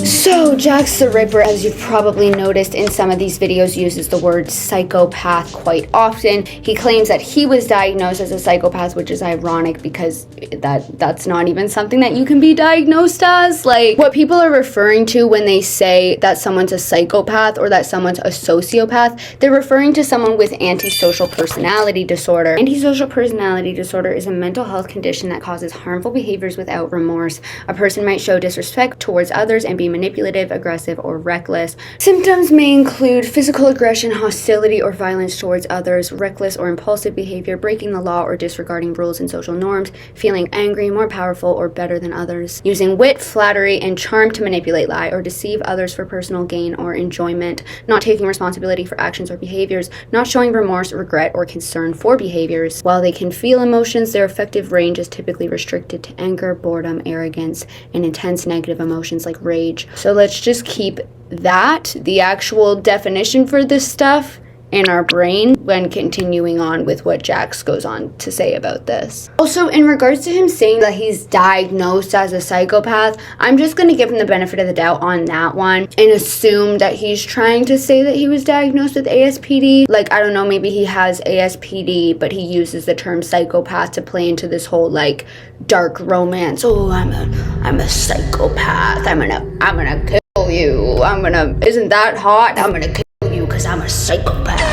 So, Jax the Ripper, as you've probably noticed in some of these videos, uses the word psychopath quite often. He claims that he was diagnosed as a psychopath, which is ironic because that's not even something that you can be diagnosed as. Like, what people are referring to when they say that someone's a psychopath or that someone's a sociopath, they're referring to someone with antisocial personality disorder. Antisocial personality disorder is a mental health condition that causes harmful behaviors without remorse. A person might show disrespect towards others and be manipulative, aggressive, or reckless. Symptoms may include physical aggression, hostility, or violence towards others, reckless or impulsive behavior, breaking the law or disregarding rules and social norms, feeling angry, more powerful, or better than others, using wit, flattery, and charm to manipulate, lie, or deceive others for personal gain or enjoyment, not taking responsibility for actions or behaviors, not showing remorse, regret, or concern for behaviors. While they can feel emotions, their effective range is typically restricted to anger, boredom, arrogance, and intense negative emotions like rage. So let's just keep that, the actual definition for this stuff, in our brain when continuing on with what Jax goes on to say about this. Also, in regards to him saying that he's diagnosed as a psychopath, I'm just going to give him the benefit of the doubt on that one and assume that he's trying to say that he was diagnosed with ASPD. Like, I don't know, maybe he has ASPD, but he uses the term psychopath to play into this whole like dark romance. Oh, I'm a psychopath. I'm gonna kill you. Isn't that hot? I'm gonna kill you because I'm a psychopath.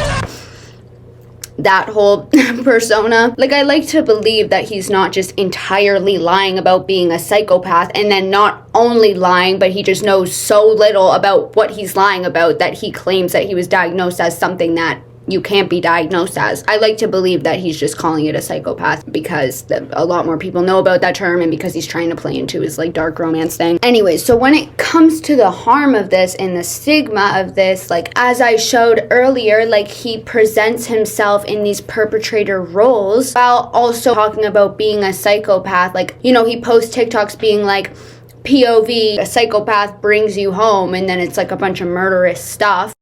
That whole persona. Like, I like to believe that he's not just entirely lying about being a psychopath, and then not only lying, but he just knows so little about what he's lying about that he claims that he was diagnosed as something that you can't be diagnosed as. I like to believe that he's just calling it a psychopath because a lot more people know about that term and because he's trying to play into his like dark romance thing. Anyways, so when it comes to the harm of this and the stigma of this, like as I showed earlier, like he presents himself in these perpetrator roles while also talking about being a psychopath. Like, you know, he posts TikToks being like, POV, a psychopath brings you home, and then it's like a bunch of murderous stuff.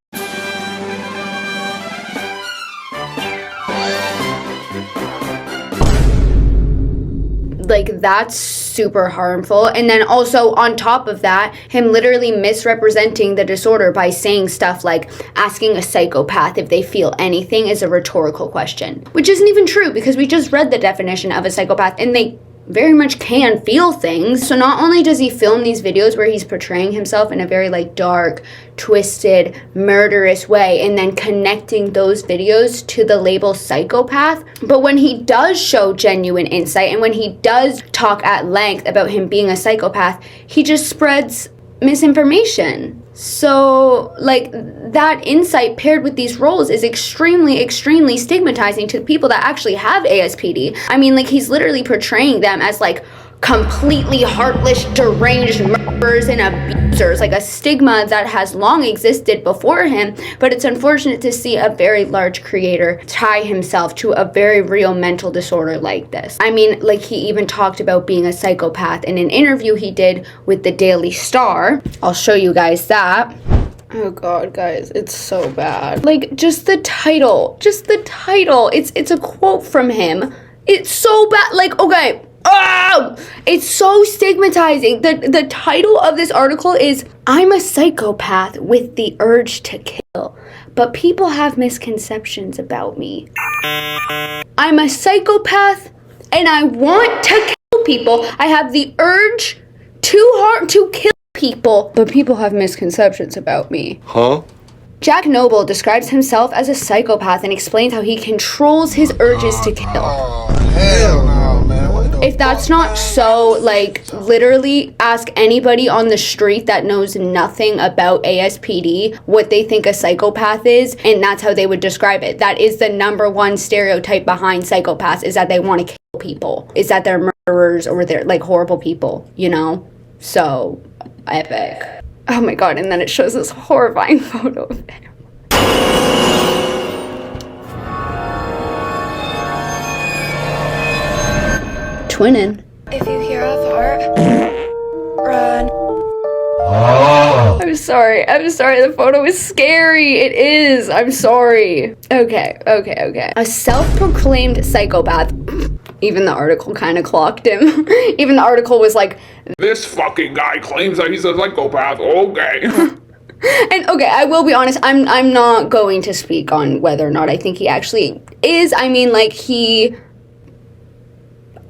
Like, that's super harmful. And then also on top of that, him literally misrepresenting the disorder by saying stuff like asking a psychopath if they feel anything is a rhetorical question, which isn't even true because we just read the definition of a psychopath and they very much can feel things. So not only does he film these videos where he's portraying himself in a very like dark, twisted, murderous way and then connecting those videos to the label psychopath, but when he does show genuine insight and when he does talk at length about him being a psychopath, he just spreads misinformation. So, like, that insight paired with these roles is extremely, extremely stigmatizing to people that actually have ASPD. I mean, like, he's literally portraying them as, like, completely heartless, deranged murderers and abusers, like a stigma that has long existed before him, but it's unfortunate to see a very large creator tie himself to a very real mental disorder like this. I mean, like, he even talked about being a psychopath in an interview he did with the Daily Star. I'll show you guys that. Oh god, guys, it's so bad. Like, just the title, it's a quote from him. It's so bad. Like, okay, oh, it's so stigmatizing. The title of this article is, I'm a psychopath with the urge to kill, but people have misconceptions about me. I'm a psychopath and I want to kill people. I have the urge to kill people, but people have misconceptions about me. Huh? Jack Noble describes himself as a psychopath and explains how he controls his urges to kill. Oh, hell no, man. If that's not so, like, literally ask anybody on the street that knows nothing about ASPD what they think a psychopath is, and that's how they would describe it. That is the number one stereotype behind psychopaths, is that they want to kill people, is that they're murderers or they're, like, horrible people, you know? So, epic. Oh my god, and then it shows this horrifying photo of him. Twinning. If you hear a fart, run. I'm sorry, the photo is scary. It is, I'm sorry. Okay. A self-proclaimed psychopath. Even the article kind of clocked him. Even the article was like, this fucking guy claims that he's a psychopath. Okay. and okay, I will be honest, I'm not going to speak on whether or not I think he actually is. I mean, like,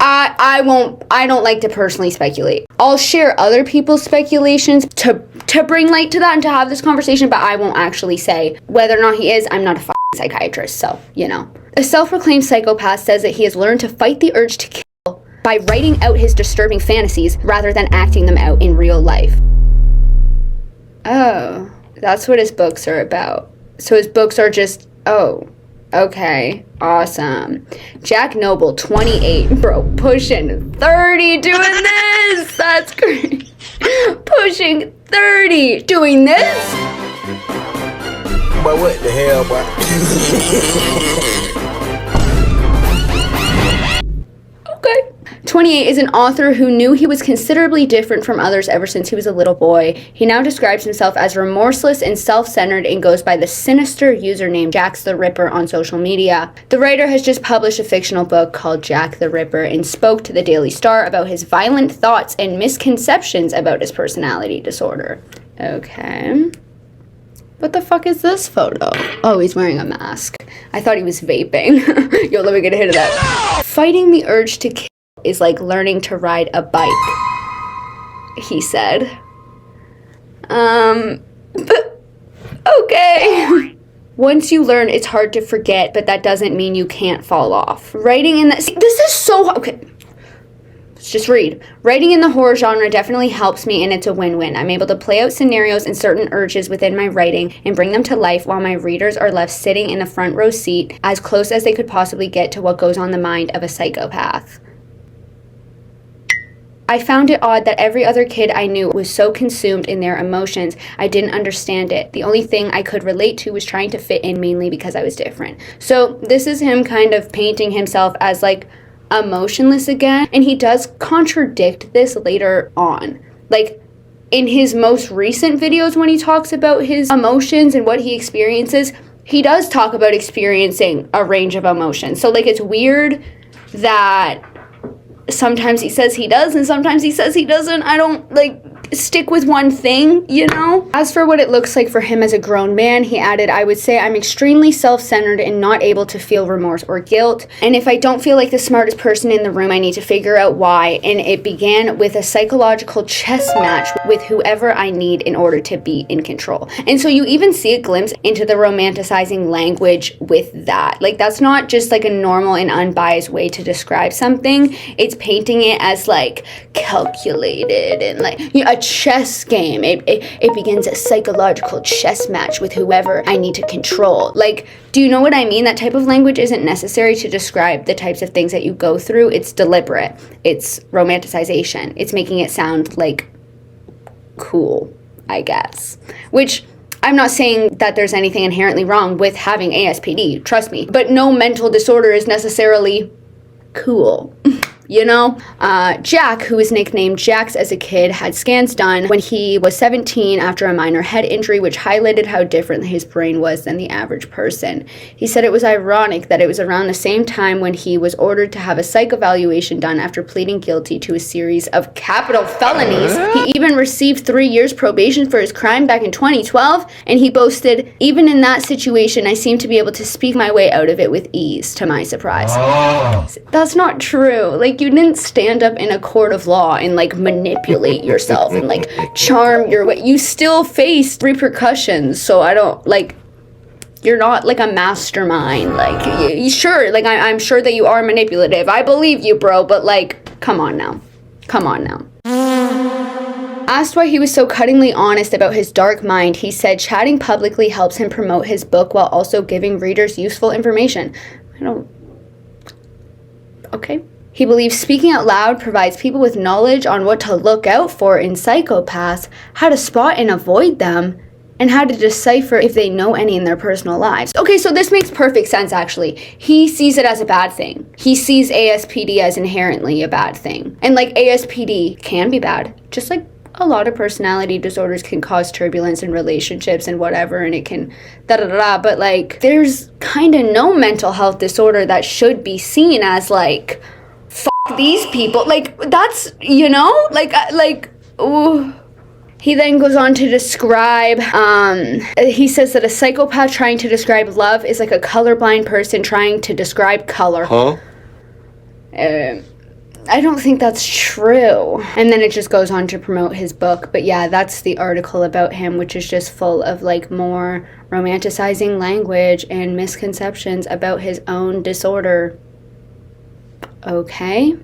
I don't like to personally speculate. I'll share other people's speculations to bring light to that and to have this conversation, but I won't actually say whether or not he is. I'm not a psychiatrist, so, you know. A self-proclaimed psychopath says that he has learned to fight the urge to kill by writing out his disturbing fantasies rather than acting them out in real life. Oh, that's what his books are about. So his books are just, oh, okay, awesome. Jack Noble, 28, bro, pushing 30 doing this. That's great. Pushing 30 doing this. But what the hell, boy? 28 is an author who knew he was considerably different from others ever since he was a little boy. He now describes himself as remorseless and self-centered and goes by the sinister username jaxtheripper on social media. The writer has just published a fictional book called Jack the Ripper and spoke to the Daily Star about his violent thoughts and misconceptions about his personality disorder. Okay. What the fuck is this photo? Oh, he's wearing a mask. I thought he was vaping. Yo, let me get a hit of that. Fighting the urge to kill is like learning to ride a bike, he said. But, okay. Once you learn, it's hard to forget, but that doesn't mean you can't fall off. Writing in that... See, this is so... Okay. Let's just read. Writing in the horror genre definitely helps me, and it's a win-win. I'm able to play out scenarios and certain urges within my writing and bring them to life while my readers are left sitting in the front row seat as close as they could possibly get to what goes on the mind of a psychopath. I found it odd that every other kid I knew was so consumed in their emotions, I didn't understand it. The only thing I could relate to was trying to fit in, mainly because I was different. So this is him kind of painting himself as like emotionless again, and he does contradict this later on. Like in his most recent videos when he talks about his emotions and what he experiences, he does talk about experiencing a range of emotions. So like it's weird that sometimes he says he does and sometimes he says he doesn't. I don't like stick with one thing, you know? As for what it looks like for him as a grown man, he added, I would say I'm extremely self-centered and not able to feel remorse or guilt. And if I don't feel like the smartest person in the room, I need to figure out why. And it began with a psychological chess match with whoever I need in order to be in control. And so you even see a glimpse into the romanticizing language with that. Like that's not just like a normal and unbiased way to describe something. It's painting it as like calculated and like a chess game. It begins a psychological chess match with whoever I need to control. Like, do you know what I mean? That type of language isn't necessary to describe the types of things that you go through. It's deliberate. It's romanticization. It's making it sound like cool, I guess. Which I'm not saying that there's anything inherently wrong with having ASPD, trust me. But no mental disorder is necessarily cool. You know, Jack, who was nicknamed Jax as a kid, had scans done when he was 17 after a minor head injury, which highlighted how different his brain was than the average person. He said it was ironic that it was around the same time when he was ordered to have a psych evaluation done after pleading guilty to a series of capital felonies. He even received 3 years probation for his crime back in 2012, and he boasted, even in that situation, I seem to be able to speak my way out of it with ease, to my surprise. That's not true. Like, you didn't stand up in a court of law and like manipulate yourself and like charm your way. You still faced repercussions. So I don't like, you're not like a mastermind. Like you sure, like I'm sure that you are manipulative. I believe you, bro, but like, come on now. Come on now. Asked why he was so cuttingly honest about his dark mind, he said chatting publicly helps him promote his book while also giving readers useful information. Okay. He believes speaking out loud provides people with knowledge on what to look out for in psychopaths, how to spot and avoid them, and how to decipher if they know any in their personal lives. Okay, so this makes perfect sense, actually. He sees it as a bad thing. He sees ASPD as inherently a bad thing. And like ASPD can be bad, just like a lot of personality disorders can cause turbulence in relationships and whatever, and it can but like there's kind of no mental health disorder that should be seen as like these people, like that's, you know, like ooh. He then goes on to describe, he says that a psychopath trying to describe love is like a colorblind person trying to describe color. I don't think that's true. And then it just goes on to promote his book. But yeah, that's the article about him, which is just full of like more romanticizing language and misconceptions about his own disorder. Okay.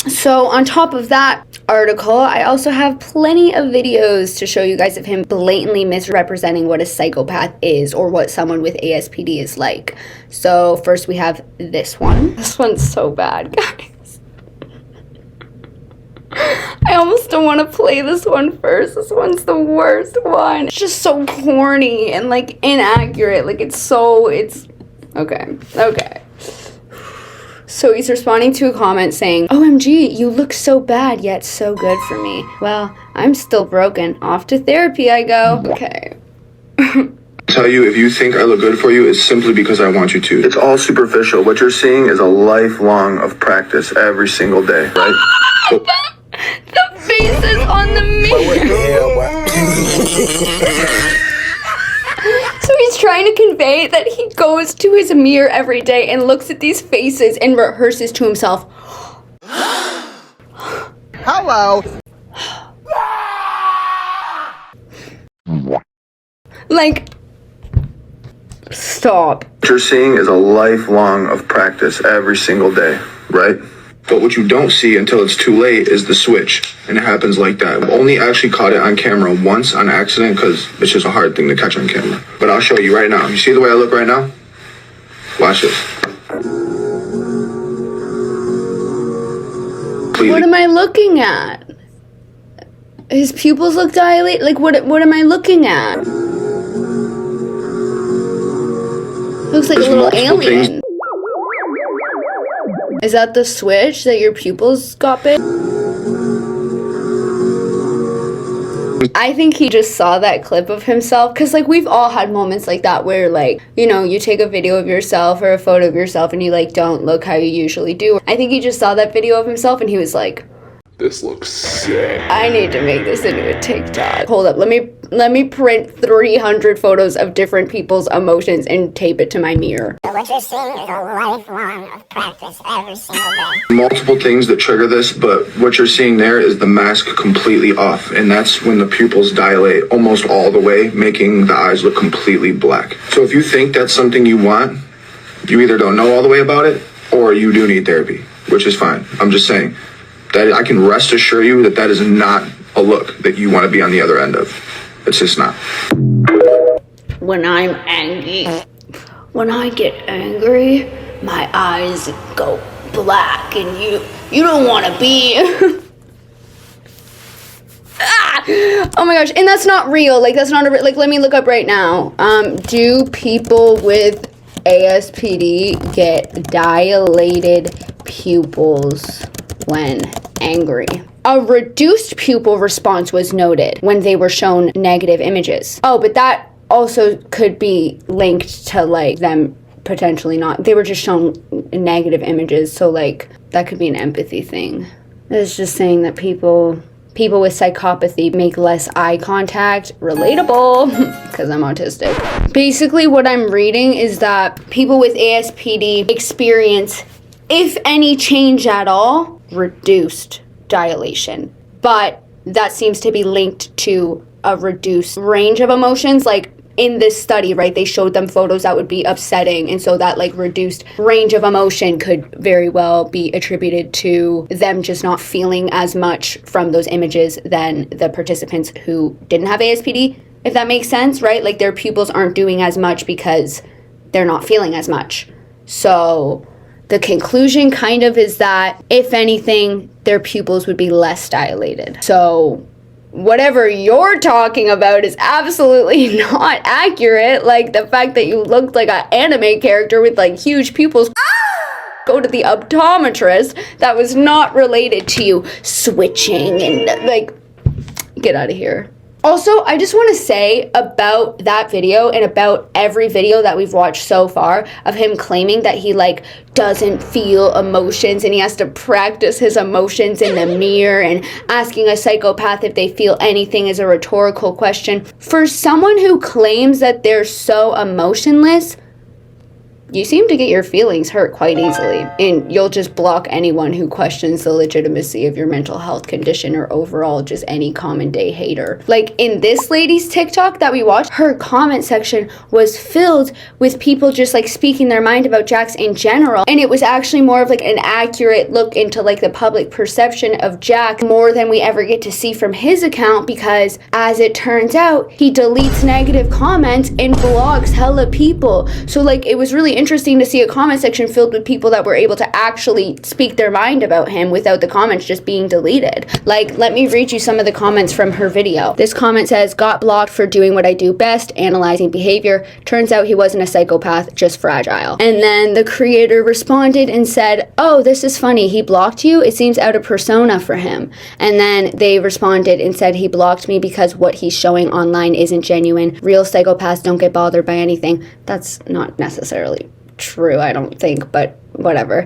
So on top of that article, I also have plenty of videos to show you guys of him blatantly misrepresenting what a psychopath is or what someone with ASPD is like. So first we have this one. This one's so bad, guys. I almost don't want to play this one first. This one's the worst one. It's just so corny and like inaccurate. Like it's okay. So he's responding to a comment saying, OMG, you look so bad, yet so good for me. Well, I'm still broken. Off to therapy I go. Okay. Tell you if you think I look good for you, it's simply because I want you to. It's all superficial. What you're seeing is a lifelong of practice every single day, right? The faces on the mirror. So he's trying to convey that he goes to his mirror every day and looks at these faces and rehearses to himself. Hello. Like, stop. What you're seeing is a lifelong of practice every single day, right? But what you don't see until it's too late is the switch, and it happens like that. I've only actually caught it on camera once on accident because it's just a hard thing to catch on camera. But I'll show you right now. You see the way I look right now? Watch this. What am I looking at? His pupils look dilated? Like, what am I looking at? Looks like a little alien. Is that the switch that your pupils got big? I think he just saw that clip of himself, because like we've all had moments like that where like, you know, you take a video of yourself or a photo of yourself and you like don't look how you usually do. I think he just saw that video of himself and he was like, this looks sick. I need to make this into a TikTok. Hold up, let me print 300 photos of different people's emotions and tape it to my mirror. What you're seeing is a lifelong of practice every single day. Multiple things that trigger this, but what you're seeing there is the mask completely off, and that's when the pupils dilate almost all the way, making the eyes look completely black. So if you think that's something you want, you either don't know all the way about it, or you do need therapy, which is fine. I'm just saying that I can rest assure you that that is not a look that you want to be on the other end of. It's just not. When I'm angry, when I get angry, my eyes go black and you don't want to be. Oh my gosh, and that's not real. Like, that's not like, let me look up right now. Do people with ASPD get dilated pupils when angry? A reduced pupil response was noted when they were shown negative images. Oh, but that also could be linked to like them potentially not. They were just shown negative images, so like that could be an empathy thing. It's just saying that people with psychopathy make less eye contact. Relatable, because I'm autistic. Basically what I'm reading is that people with ASPD experience, if any change at all, reduced dilation. But that seems to be linked to a reduced range of emotions. Like in this study, right, they showed them photos that would be upsetting, and so that like reduced range of emotion could very well be attributed to them just not feeling as much from those images than the participants who didn't have ASPD, if that makes sense, right? Like their pupils aren't doing as much because they're not feeling as much. So the conclusion kind of is that, if anything, their pupils would be less dilated. So whatever you're talking about is absolutely not accurate. Like the fact that you looked like an anime character with like huge pupils. Go to the optometrist. That was not related to you switching and like, get out of here. Also, I just want to say about that video and about every video that we've watched so far of him claiming that he like doesn't feel emotions and he has to practice his emotions in the mirror, and asking a psychopath if they feel anything is a rhetorical question. For someone who claims that they're so emotionless, you seem to get your feelings hurt quite easily, and you'll just block anyone who questions the legitimacy of your mental health condition or overall just any common day hater. Like in this lady's TikTok that we watched, her comment section was filled with people just like speaking their mind about Jax in general, and it was actually more of like an accurate look into like the public perception of Jax more than we ever get to see from his account, because as it turns out, he deletes negative comments and blocks hella people. So like it was really interesting to see a comment section filled with people that were able to actually speak their mind about him without the comments just being deleted. Like, let me read you some of the comments from her video. This comment says, "Got blocked for doing what I do best, analyzing behavior. Turns out he wasn't a psychopath, just fragile." And then the creator responded and said, "Oh, this is funny. He blocked you? It seems out of persona for him." And then they responded and said, "He blocked me because what he's showing online isn't genuine. Real psychopaths don't get bothered by anything." That's not necessarily true, I don't think, but whatever.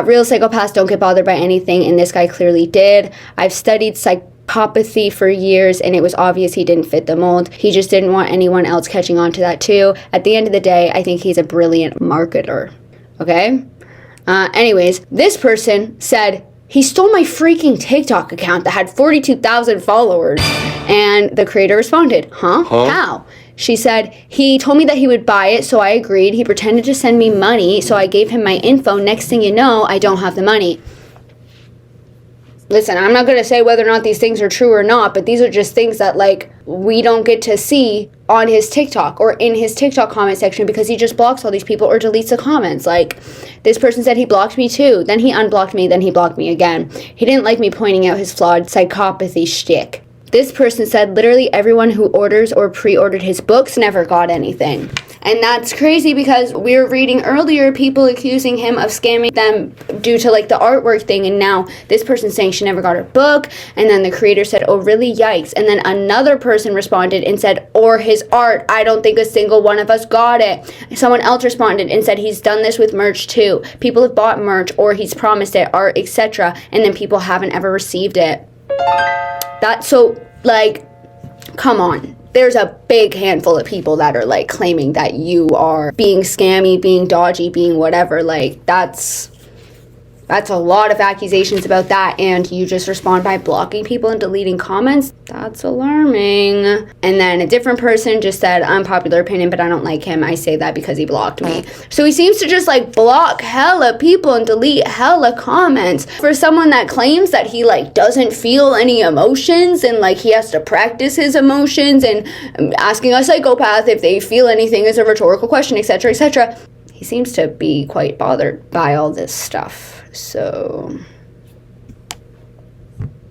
Real psychopaths don't get bothered by anything, and this guy clearly did. I've studied psychopathy for years, and it was obvious he didn't fit the mold. He just didn't want anyone else catching on to that too. At the end of the day, I think he's a brilliant marketer. Okay? Anyways, this person said, "He stole my freaking TikTok account that had 42,000 followers." And the creator responded, huh? How? She said, "He told me that he would buy it, so I agreed. He pretended to send me money, so I gave him my info. Next thing you know, I don't have the money." listen, I'm not going to say whether or not these things are true or not, but these are just things that, like, we don't get to see on his TikTok or in his TikTok comment section because he just blocks all these people or deletes the comments. Like, this person said he blocked me too, then he unblocked me, then he blocked me again. He didn't like me pointing out his flawed psychopathy shtick. This person said literally everyone who orders or pre-ordered his books never got anything. And that's crazy because we were reading earlier people accusing him of scamming them due to like the artwork thing, and now this person's saying she never got her book, and then the creator said, oh really, yikes. And then another person responded and said, or his art, I don't think a single one of us got it. Someone else responded and said he's done this with merch too. People have bought merch or he's promised it, art, etc., and then people haven't ever received it. That's so, like, come on. There's a big handful of people that are, like, claiming that you are being scammy, being dodgy, being whatever. Like, that's a lot of accusations about that, and you just respond by blocking people and deleting comments. That's alarming. And then a different person just said, unpopular opinion, but I don't like him. I say that because he blocked me. So he seems to just like block hella people and delete hella comments. For someone that claims that he like doesn't feel any emotions and like he has to practice his emotions, and asking a psychopath if they feel anything is a rhetorical question, etc., etc. He seems to be quite bothered by all this stuff. So,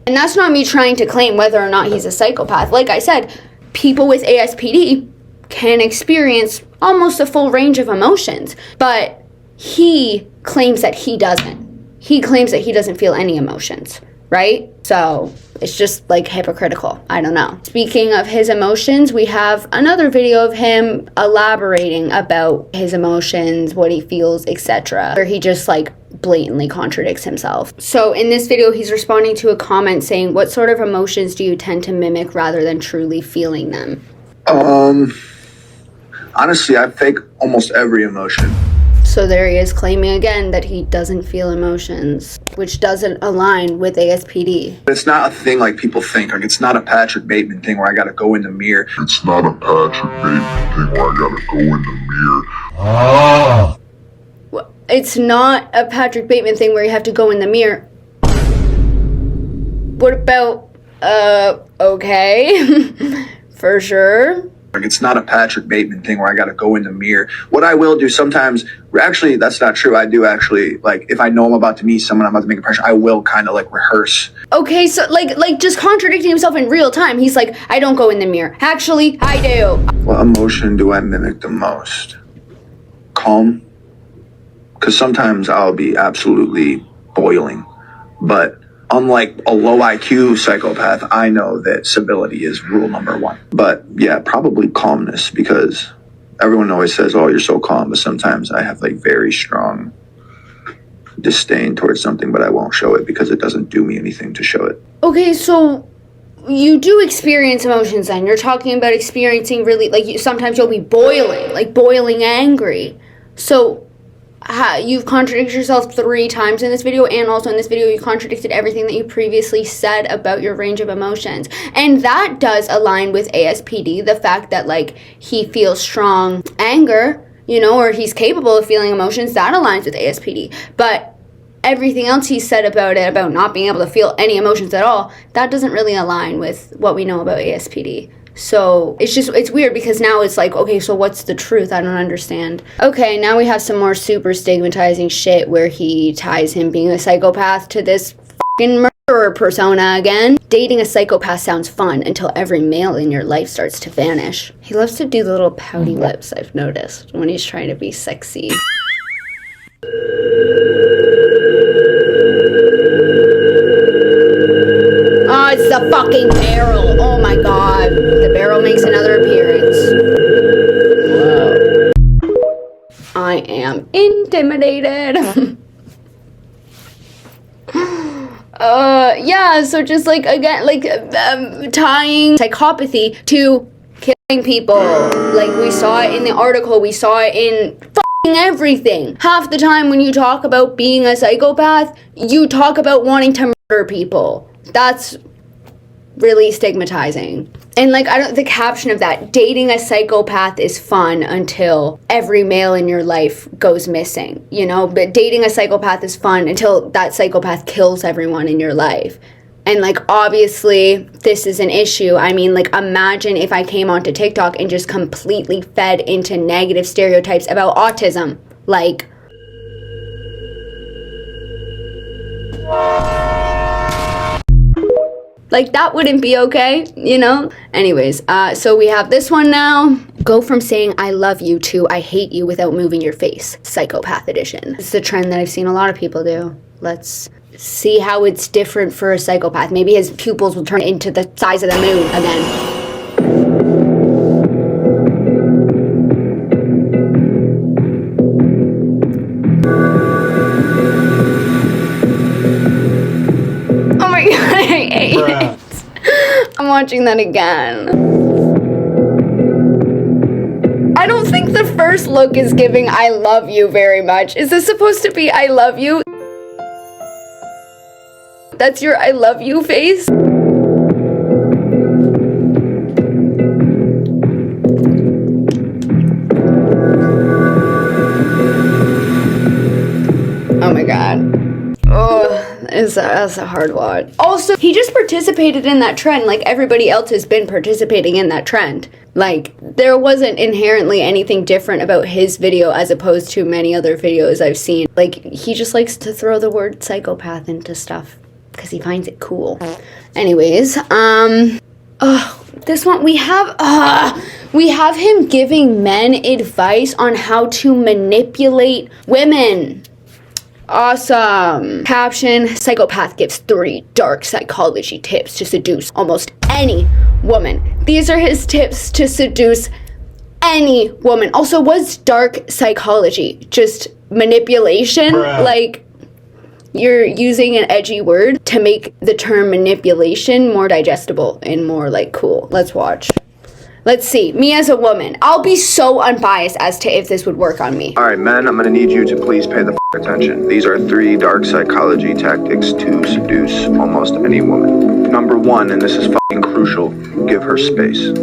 and that's not me trying to claim whether or not he's a psychopath. Like I said, people with ASPD can experience almost a full range of emotions, but he claims that he doesn't. He claims that he doesn't feel any emotions, right? So it's just like hypocritical. I don't know. Speaking of his emotions, we have another video of him elaborating about his emotions, what he feels, etc., where he just like blatantly contradicts himself. So in this video, he's responding to a comment saying, what sort of emotions do you tend to mimic rather than truly feeling them? Honestly, I fake almost every emotion. So there he is claiming again that he doesn't feel emotions, which doesn't align with ASPD. It's not a thing like people think. Like, it's not a Patrick Bateman thing where I gotta go in the mirror. It's not a Patrick Bateman thing where I gotta go in the mirror. It's not a Patrick Bateman thing where you have to go in the mirror. What about, okay, for sure. Like, it's not a Patrick Bateman thing where I gotta go in the mirror. What I will do sometimes, actually, that's not true. I do actually, like, if I know I'm about to meet someone, I'm about to make a impression, I will kind of, like, rehearse. Okay, so, like, just contradicting himself in real time. He's like, I don't go in the mirror. Actually, I do. What emotion do I mimic the most? Calm. Because sometimes I'll be absolutely boiling. But unlike a low IQ psychopath, I know that civility is rule number one. But yeah, probably calmness, because everyone always says, oh, you're so calm. But sometimes I have like very strong disdain towards something, but I won't show it because it doesn't do me anything to show it. Okay, so you do experience emotions then. You're talking about experiencing really, like, sometimes you'll be boiling, like boiling angry. So you've contradicted yourself 3 times in this video, and also in this video you contradicted everything that you previously said about your range of emotions. And that does align with ASPD, the fact that like he feels strong anger, you know, or he's capable of feeling emotions. That aligns with ASPD. But everything else he said about it, about not being able to feel any emotions at all, that doesn't really align with what we know about ASPD. So it's weird because now it's like, okay, so what's the truth? I don't understand. Okay, now we have some more super stigmatizing shit where he ties him being a psychopath to this fucking murderer persona again. Dating a psychopath sounds fun until every male in your life starts to vanish. He loves to do the little pouty lips, I've noticed, when he's trying to be sexy. Oh, it's the fucking barrel. Oh my god. The barrel makes another appearance. Whoa. I am intimidated. Yeah, so just like, again, like, tying psychopathy to killing people. Like, we saw it in the article, we saw it in everything. Half the time when you talk about being a psychopath, you talk about wanting to murder people. That's really stigmatizing. And like, the caption of that, dating a psychopath is fun until every male in your life goes missing, you know? But dating a psychopath is fun until that psychopath kills everyone in your life. And like, obviously this is an issue. I mean, like, imagine if I came onto TikTok and just completely fed into negative stereotypes about autism. Like, that wouldn't be okay, you know? Anyways, so we have this one now. Go from saying I love you to I hate you without moving your face. Psychopath edition. It's a trend that I've seen a lot of people do. Let's see how it's different for a psychopath. Maybe his pupils will turn into the size of the moon again. I'm watching that again. I don't think the first look is giving I love you very much. Is this supposed to be I love you? That's your I love you face? Oh my god. Oh, that's a hard one. Also, he just participated in that trend like everybody else has been participating in that trend. Like, there wasn't inherently anything different about his video as opposed to many other videos I've seen. Like, he just likes to throw the word psychopath into stuff because he finds it cool. Anyways, this one, we have him giving men advice on how to manipulate women. Awesome. Caption, psychopath gives 3 dark psychology tips to seduce almost any woman. These are his tips to seduce any woman. Also, what's dark psychology? Just manipulation? Bruh. Like, you're using an edgy word to make the term manipulation more digestible and more, like, cool. Let's watch. Let's see. Me as a woman. I'll be so unbiased as to if this would work on me. All right, men, I'm gonna need you to please pay the attention. These are 3 dark psychology tactics to seduce almost any woman. Number 1, and this is crucial, give her space.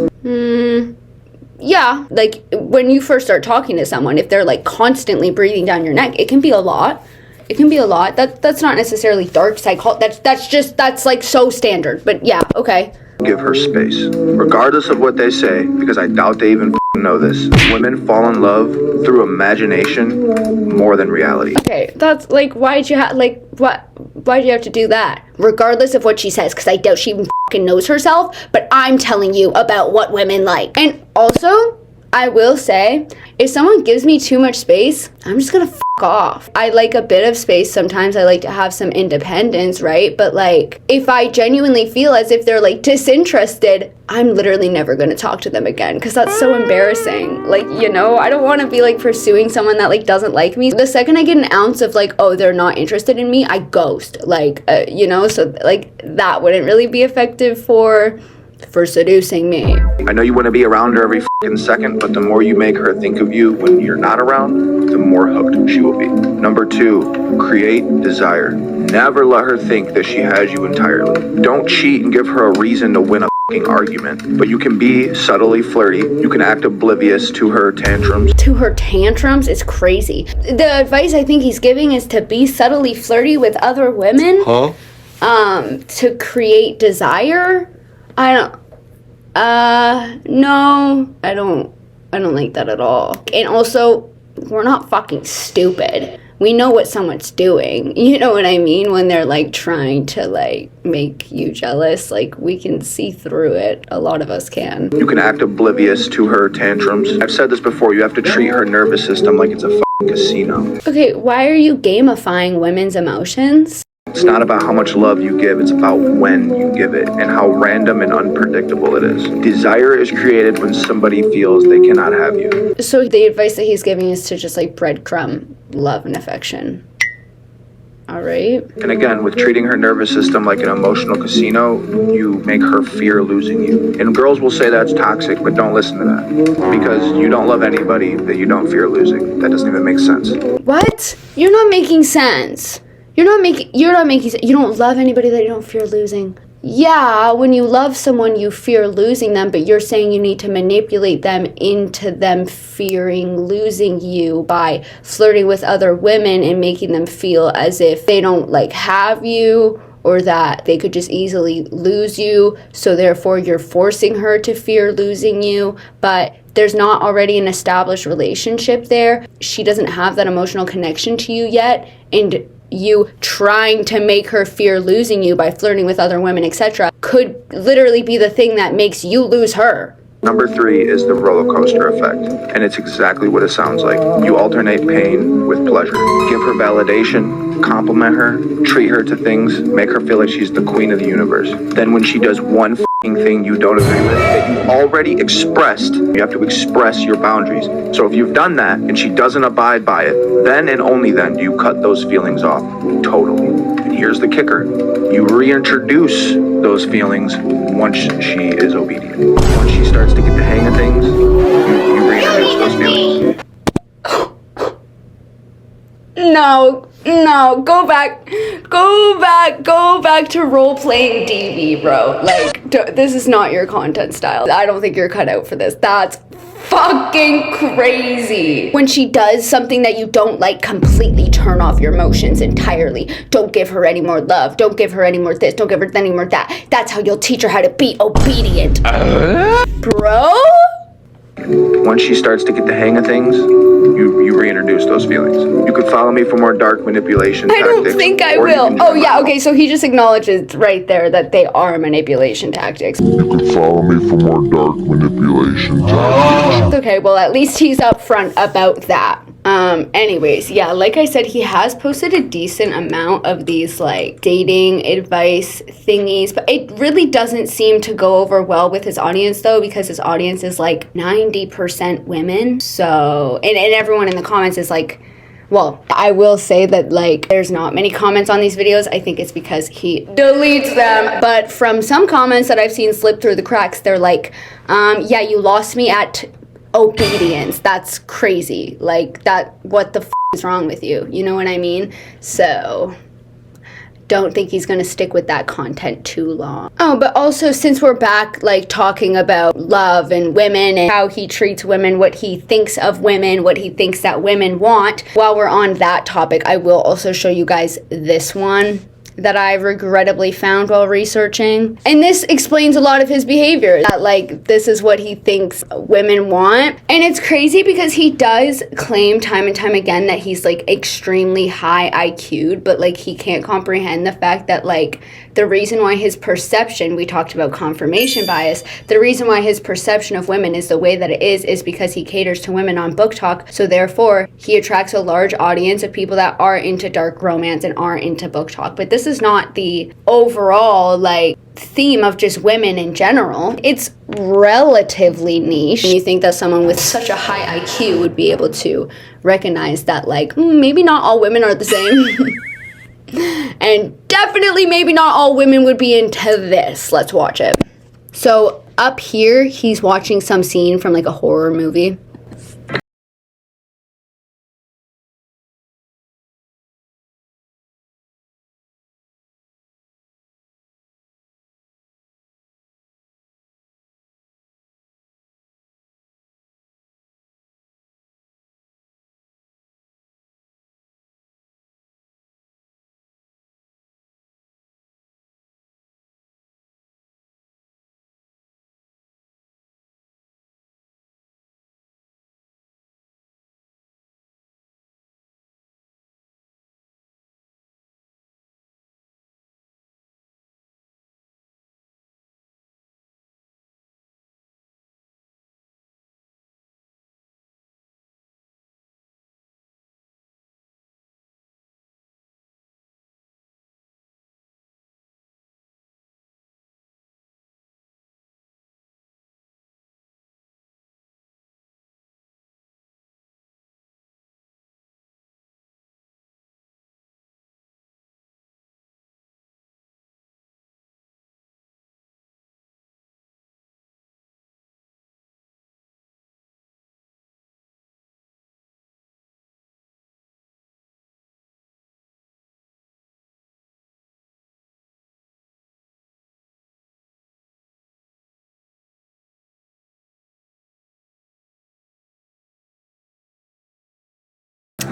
Yeah. Like, when you first start talking to someone, if they're, like, constantly breathing down your neck, it can be a lot. It can be a lot. That's not necessarily dark psychology. That's, like, so standard. But, yeah, okay. Give her space. Regardless of what they say, because I doubt they even know this, women fall in love through imagination more than reality. Okay, that's like, why'd you have to do that? Regardless of what she says, because I doubt she even knows herself, but I'm telling you about what women like. And also, I will say, if someone gives me too much space, I'm just gonna off. I like a bit of space. Sometimes I like to have some independence, right? But like, if I genuinely feel as if they're like disinterested, I'm literally never going to talk to them again because that's so embarrassing. Like, you know, I don't want to be like pursuing someone that like doesn't like me. The second I get an ounce of like, oh, they're not interested in me, I ghost. Like, you know, so like that wouldn't really be effective for seducing me. I know you want to be around her every second, but the more you make her think of you when you're not around, the more hooked she will be. Number 2, create desire. Never let her think that she has you entirely. Don't cheat and give her a reason to win a argument, but you can be subtly flirty. You can act oblivious to her tantrums. To her tantrums is crazy. The advice I think he's giving is to be subtly flirty with other women. To create desire. No, I don't like that at all. And also, we're not fucking stupid. We know what someone's doing. You know what I mean? When they're like trying to like make you jealous, like we can see through it. A lot of us can. You can act oblivious to her tantrums. I've said this before, you have to treat her nervous system like it's a fucking casino. Okay, why are you gamifying women's emotions? It's not about how much love you give, it's about when you give it and how random and unpredictable it is. Desire is created when somebody feels they cannot have you. So the advice that he's giving is to just like breadcrumb love and affection. All right. And again, with treating her nervous system like an emotional casino, you make her fear losing you. And girls will say that's toxic, but don't listen to that. Because you don't love anybody that you don't fear losing. That doesn't even make sense. What? You're not making sense. You're not making sense. You don't love anybody that you don't fear losing. yeah, when you love someone, you fear losing them, but you're saying you need to manipulate them into them fearing losing you by flirting with other women and making them feel as if they don't like have you or that they could just easily lose you. So therefore you're forcing her to fear losing you, but there's not already an established relationship there. She doesn't have that emotional connection to you yet, and you trying to make her fear losing you by flirting with other women, etc., could literally be the thing that makes you lose her. Number 3 is the roller coaster effect, and it's exactly what it sounds like. You alternate pain with pleasure. Give her validation, compliment her, treat her to things, make her feel like she's the queen of the universe. Then when she does one thing you don't agree with, that you already expressed, you have to express your boundaries. So if you've done that and she doesn't abide by it, then and only then do you cut those feelings off totally. And here's the kicker. You reintroduce those feelings once she is obedient. Once she starts to get the hang of things, you reintroduce those feelings. No, go back to role-playing DV, bro. Like, this is not your content style. I don't think you're cut out for this. That's fucking crazy. When she does something that you don't like, completely turn off your emotions entirely. Don't give her any more love. Don't give her any more this. Don't give her any more that. That's how you'll teach her how to be obedient. Bro? Once she starts to get the hang of things, you reintroduce those feelings. You could follow me for more dark manipulation tactics. I don't think I will. Oh yeah, okay, so he just acknowledges right there that they are manipulation tactics. You can follow me for more dark manipulation tactics. Okay, well at least he's upfront about that. Anyways, yeah, like I said, he has posted a decent amount of these like dating advice thingies, but it really doesn't seem to go over well with his audience though, because his audience is like 90% women. So, and everyone in the comments is like, well, I will say that like there's not many comments on these videos. I think it's because he deletes them. But from some comments that I've seen slip through the cracks, they're like, yeah, you lost me at obedience. That's crazy. Like that, what the is wrong with you? You know what I mean? So don't think he's gonna stick with that content too long. Oh, but also since we're back like talking about love and women and how he treats women, what he thinks of women, what he thinks that women want, while we're on that topic, I will also show you guys this one that I regrettably found while researching. And this explains a lot of his behavior, that like this is what he thinks women want. And it's crazy because he does claim time and time again that he's like extremely high IQ'd, but like he can't comprehend the fact that like the reason why his perception, we talked about confirmation bias, the reason why his perception of women is the way that it is because he caters to women on Book Talk. So therefore he attracts a large audience of people that are into dark romance and are into Book Talk. But this is not the overall like theme of just women in general. It's relatively niche. You think that someone with such a high IQ would be able to recognize that like maybe not all women are the same. And definitely maybe not all women would be into this. Let's watch it. So up here, he's watching some scene from like a horror movie.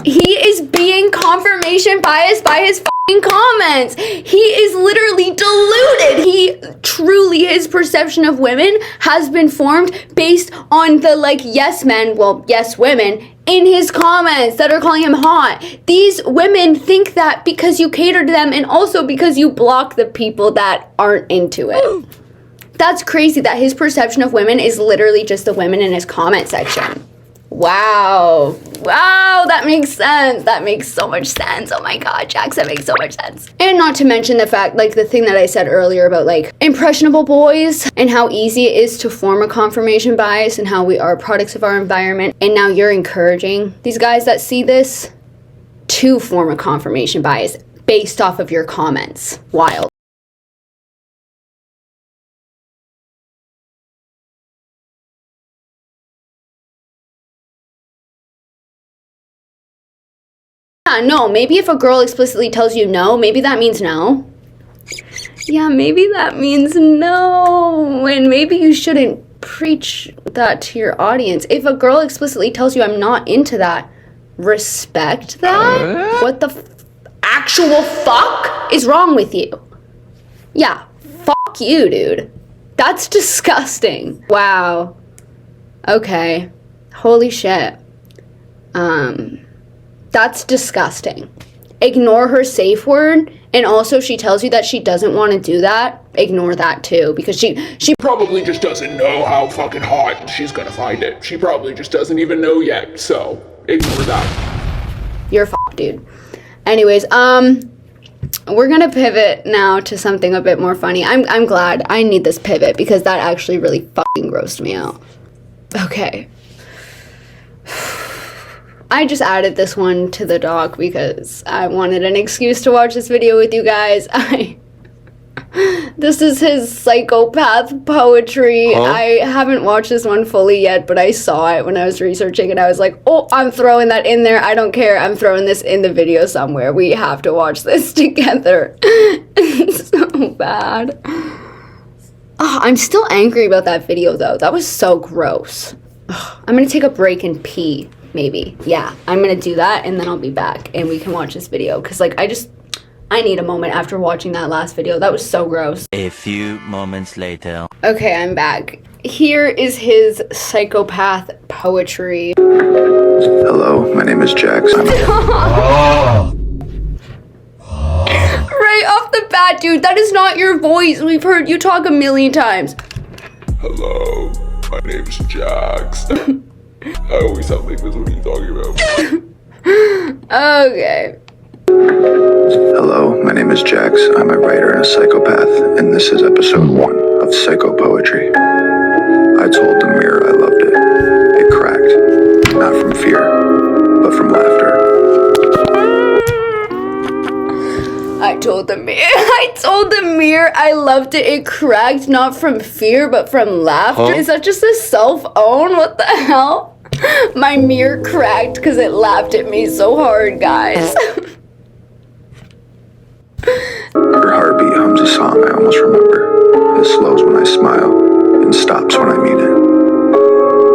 He is being confirmation biased by his fucking comments. He is literally deluded. His perception of women has been formed based on the, like, yes men, well, yes women, in his comments that are calling him hot. These women think that because you cater to them and also because you block the people that aren't into it. That's crazy that his perception of women is literally just the women in his comment section. Wow. Wow, that makes sense. That makes so much sense. Oh my God, Jax, that makes so much sense. And not to mention the fact, like the thing that I said earlier about like impressionable boys and how easy it is to form a confirmation bias and how we are products of our environment. And now you're encouraging these guys that see this to form a confirmation bias based off of your comments. Wild. No, maybe if a girl explicitly tells you no, maybe that means no. Yeah, maybe that means no. And maybe you shouldn't preach that to your audience. If a girl explicitly tells you I'm not into that, respect that? What the actual fuck is wrong with you? Yeah, fuck you, dude. That's disgusting. Wow. Okay. Holy shit. That's disgusting. Ignore her safe word, and also she tells you that she doesn't want to do that. Ignore that too, because she probably just doesn't know how fucking hot she's gonna find it. She probably just doesn't even know yet, so ignore that. You're fucked, dude. Anyways, we're gonna pivot now to something a bit more funny. I'm glad I need this pivot because that actually really fucking grossed me out. Okay. I just added this one to the doc because I wanted an excuse to watch this video with you guys. This is his psychopath poetry. Huh? I haven't watched this one fully yet, but I saw it when I was researching and I was like, oh, I'm throwing that in there. I don't care. I'm throwing this in the video somewhere. We have to watch this together. It's so bad. Oh, I'm still angry about that video though. That was so gross. Ugh, I'm gonna take a break and pee. Maybe. Yeah, I'm gonna do that and then I'll be back and we can watch this video because like I need a moment after watching that last video. That was so gross. A few moments later. Okay, I'm back. Here is his psychopath poetry. Hello, my name is Jax. Right off the bat, dude, that is not your voice. We've heard you talk a million times. Hello, my name's Jax. I always sound like this. What are you talking about? Okay. Hello, my name is Jax. I'm a writer and a psychopath, and this is episode 1 of Psycho Poetry. I told the mirror I loved it. It cracked, not from fear, but from laughter. I told the mirror I loved it. It cracked, not from fear, but from laughter. Huh? Is that just a self-own? What the hell? My mirror cracked because it laughed at me so hard, guys. Your heartbeat hums a song I almost remember. It slows when I smile and stops when I mean it.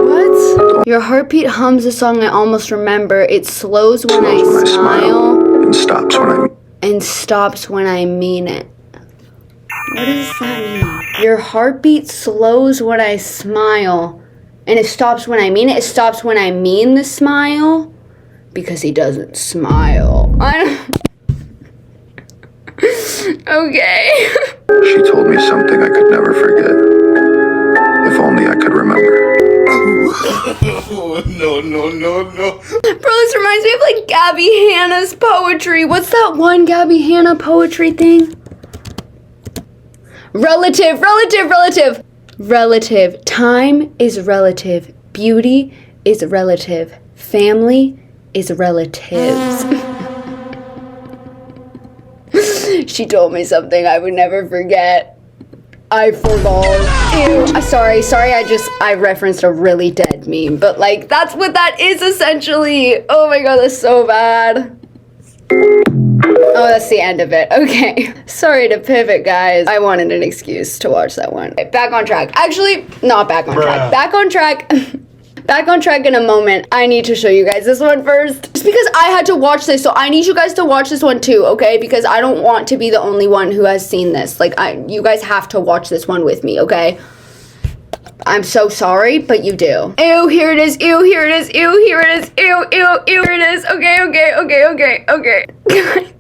What? Your heartbeat hums a song I almost remember. It slows when I smile and stops when I mean it. And stops when I mean it. What does that mean? Your heartbeat slows when I smile, and it stops when I mean it. It stops when I mean the smile, because he doesn't smile. Okay. She told me something I could never forget. If only I could remember. No. Bro, this reminds me of like Gabby Hanna's poetry. What's that one Gabby Hanna poetry thing? Relative. Time is relative. Beauty is relative. Family is relatives. She told me something I would never forget. I forgot. Ew. Sorry, I referenced a really dead meme, but like, that's what that is essentially. Oh my god, that's so bad. Oh, that's the end of it. Okay. Sorry to pivot, guys. I wanted an excuse to watch that one. Okay, back on track. Actually, not back on track. Back on track. Back on track in a moment. I need to show you guys this one first. Just because I had to watch this, so I need you guys to watch this one too, okay? Because I don't want to be the only one who has seen this. Like, you guys have to watch this one with me, okay? I'm so sorry, but you do. Ew, here it is. Ew, here it is. Ew, here it is. Ew, ew, ew, here it is. Okay. Guys.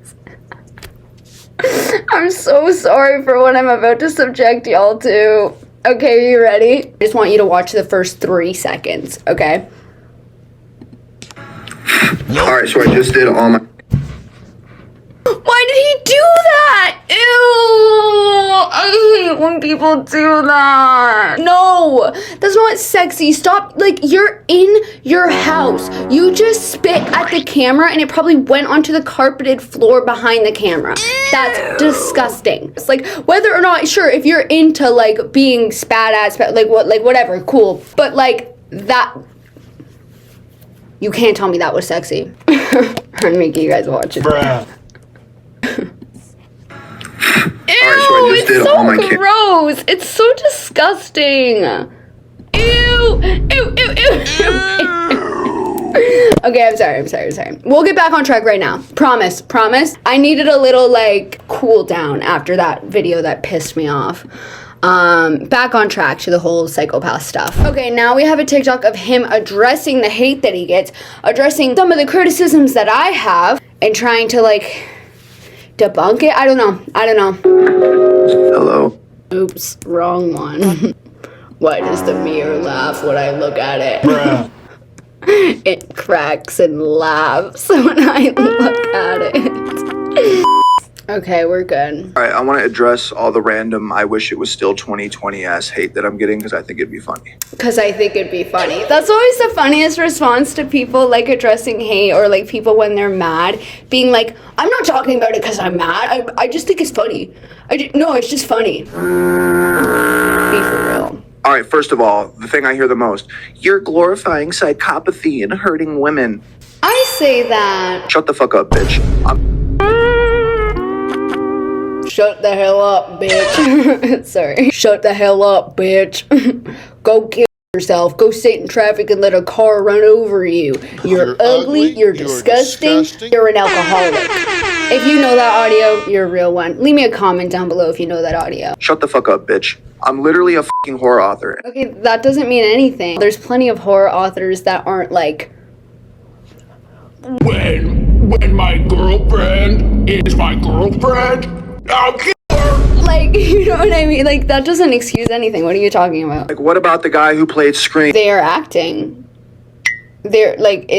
I'm so sorry for what I'm about to subject y'all to. Okay, are you ready? I just want you to watch the first 3 seconds, okay? Alright, so I just did all my... Why did he do that? Ew! I hate when people do that. No, that's not sexy. Stop. Like, you're in your house. You just spit at the camera and it probably went onto the carpeted floor behind the camera. That's disgusting. It's like, whether or not, sure, if you're into like being spat at, like whatever, cool. But like that, you can't tell me that was sexy. I'm making you guys watch it. Bruh. Ew, it's so gross. It's so disgusting. Ew. Okay, I'm sorry. We'll get back on track right now. Promise. I needed a little, like, cool down after that video that pissed me off. Back on track to the whole psychopath stuff. Okay, now we have a TikTok of him addressing the hate that he gets, addressing some of the criticisms that I have, and trying to, like, debunk it. I don't know. Hello. Oops, wrong one. Why does the mirror laugh when I look at it? Bruh. It cracks and laughs when I look at it. Okay, we're good. All right, I want to address all the random I wish it was still 2020 ass hate that I'm getting because I think it'd be funny. Because I think it'd be funny. That's always the funniest response to people, like, addressing hate, or like people when they're mad being like, I'm not talking about it because I'm mad. I just think it's funny. No, it's just funny. Be for real. All right, first of all, the thing I hear the most, you're glorifying psychopathy and hurting women. I say that. Shut the fuck up, bitch. Shut the hell up, bitch. Sorry. Shut the hell up, bitch. Go kill yourself. Go sit in traffic and let a car run over you. You're ugly. You're disgusting. You're an alcoholic. If you know that audio, you're a real one. Leave me a comment down below if you know that audio. Shut the fuck up, bitch. I'm literally a fucking horror author. Okay, that doesn't mean anything. There's plenty of horror authors that aren't like... When my girlfriend is my girlfriend, I'll kill her. Like, you know what I mean? Like, that doesn't excuse anything. What are you talking about? Like, what about the guy who played Scream? They are acting. They're, like,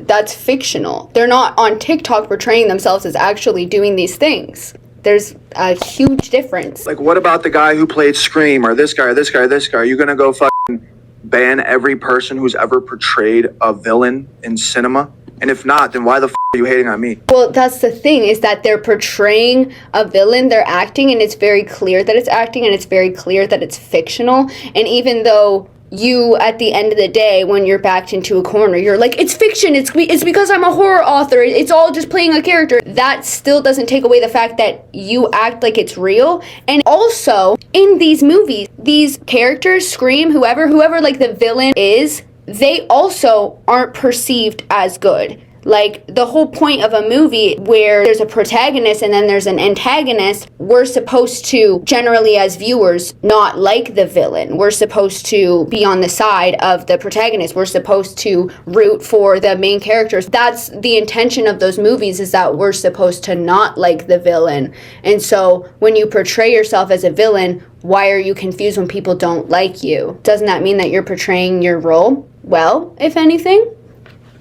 that's fictional. They're not on TikTok portraying themselves as actually doing these things. There's a huge difference. Like, what about the guy who played Scream, or this guy, or this guy, or this guy? Are you gonna go fucking ban every person who's ever portrayed a villain in cinema? And if not, then why the f*** are you hating on me? Well, that's the thing, is that they're portraying a villain, they're acting, and it's very clear that it's acting, and it's very clear that it's fictional. And even though you, at the end of the day, when you're backed into a corner, you're like, it's fiction, it's because I'm a horror author, it's all just playing a character. That still doesn't take away the fact that you act like it's real. And also, in these movies, these characters, Scream, whoever like the villain is, they also aren't perceived as good. Like, the whole point of a movie where there's a protagonist and then there's an antagonist, we're supposed to, generally as viewers, not like the villain. We're supposed to be on the side of the protagonist. We're supposed to root for the main characters. That's the intention of those movies, is that we're supposed to not like the villain. And so when you portray yourself as a villain, why are you confused when people don't like you? Doesn't that mean that you're portraying your role well, if anything?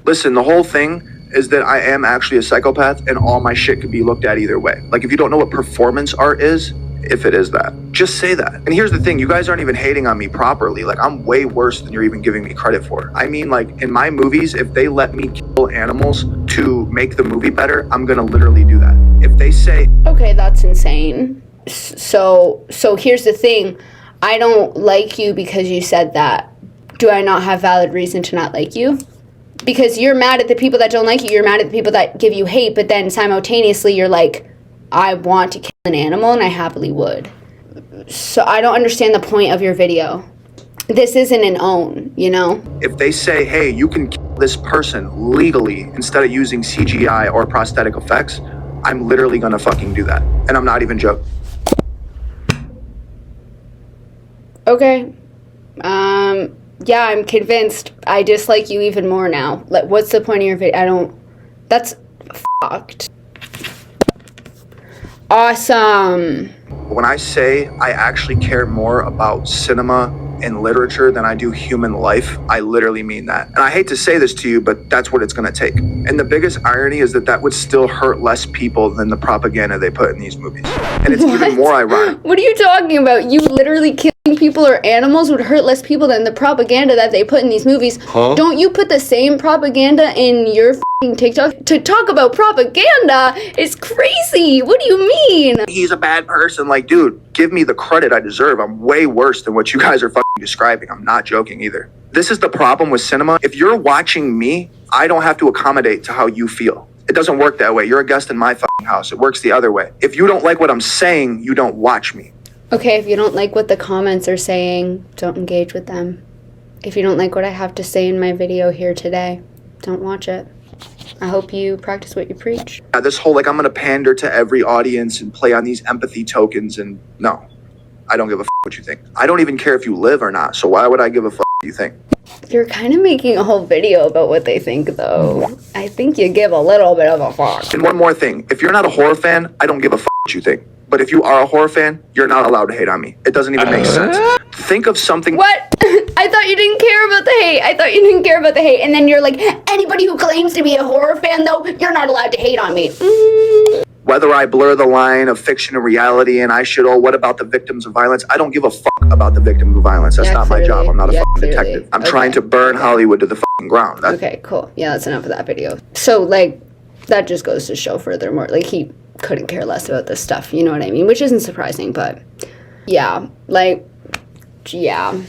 Listen, the whole thing is that I am actually a psychopath, and all my shit could be looked at either way. Like, if you don't know what performance art is, if it is that, just say that. And here's the thing, you guys aren't even hating on me properly. Like, I'm way worse than you're even giving me credit for. I mean, like, in my movies, if they let me kill animals to make the movie better, I'm gonna literally do that. If they say... Okay, that's insane. So here's the thing. I don't like you because you said that. Do I not have valid reason to not like you? Because you're mad at the people that don't like you, you're mad at the people that give you hate, but then simultaneously you're like, I want to kill an animal and I happily would. So I don't understand the point of your video. this isn't an own, you know? If they say, hey, you can kill this person legally instead of using CGI or prosthetic effects, I'm literally gonna fucking do that. And I'm not even joking. Okay. Yeah, I'm convinced. I dislike you even more now. Like, what's the point of your video? That's fucked. Awesome. When I say I actually care more about cinema and literature than I do human life, I literally mean that. And I hate to say this to you, but that's what it's gonna take. And the biggest irony is that would still hurt less people than the propaganda they put in these movies. And it's even more ironic. What are you talking about? You literally killing people or animals would hurt less people than the propaganda that they put in these movies. Huh? Don't you put the same propaganda in your f***ing TikTok? To talk about propaganda is crazy. What do you mean? He's a bad person. Like, dude, give me the credit I deserve. I'm way worse than what you guys are fucking describing. I'm not joking either. This is the problem with cinema. If you're watching me, I don't have to accommodate to how you feel. It doesn't work that way. You're a guest in my fucking house. It works the other way. If you don't like what I'm saying, you don't watch me. Okay, if you don't like what the comments are saying, don't engage with them. If you don't like what I have to say in my video here today, don't watch it. I hope you practice what you preach. This whole, like, I'm gonna pander to every audience and play on these empathy tokens, and no, I don't give a what you think. I don't even care if you live or not, so why would I give a what you think? You're kind of making a whole video about what they think, though. I think you give a little bit of a fuck. And one more thing, if you're not a horror fan, I don't give a what you think. But if you are a horror fan, you're not allowed to hate on me. It doesn't even make sense. Think of something. What? I thought you didn't care about the hate. I thought you didn't care about the hate. And then you're like, anybody who claims to be a horror fan, though, you're not allowed to hate on me. Whether I blur the line of fiction and reality and I should, oh, what about the victims of violence? I don't give a fuck about the victims of violence. That's not my job. I'm not a fucking detective. I'm trying to burn Hollywood to the fucking ground. Okay, cool. Yeah, that's enough of that video. So, like, that just goes to show furthermore, like, he couldn't care less about this stuff, you know what I mean? Which isn't surprising, but yeah, like, yeah.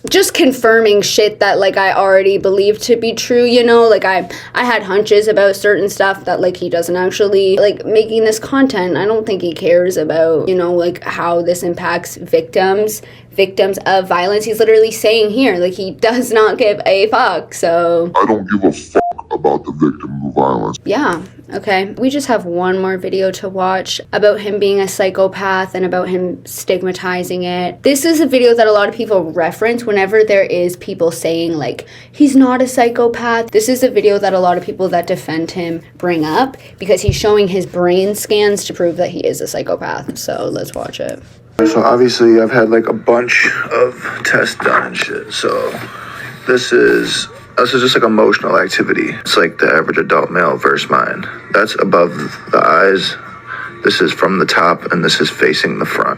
Just confirming shit that, like, I already believed to be true, you know? Like, I had hunches about certain stuff that, like, he doesn't actually, like, making this content, I don't think he cares about, you know, like, how this impacts victims of violence. He's literally saying here, like, he does not give a fuck, so. I don't give a fuck about the victim of violence. Yeah, okay. We just have one more video to watch about him being a psychopath and about him stigmatizing it. This is a video that a lot of people reference whenever there is people saying, like, he's not a psychopath. This is a video that a lot of people that defend him bring up because he's showing his brain scans to prove that he is a psychopath. So let's watch it. So obviously I've had like a bunch of tests done and shit. So this is just like emotional activity. It's like the average adult male versus mine. That's above the eyes. This is from the top, and this is facing the front,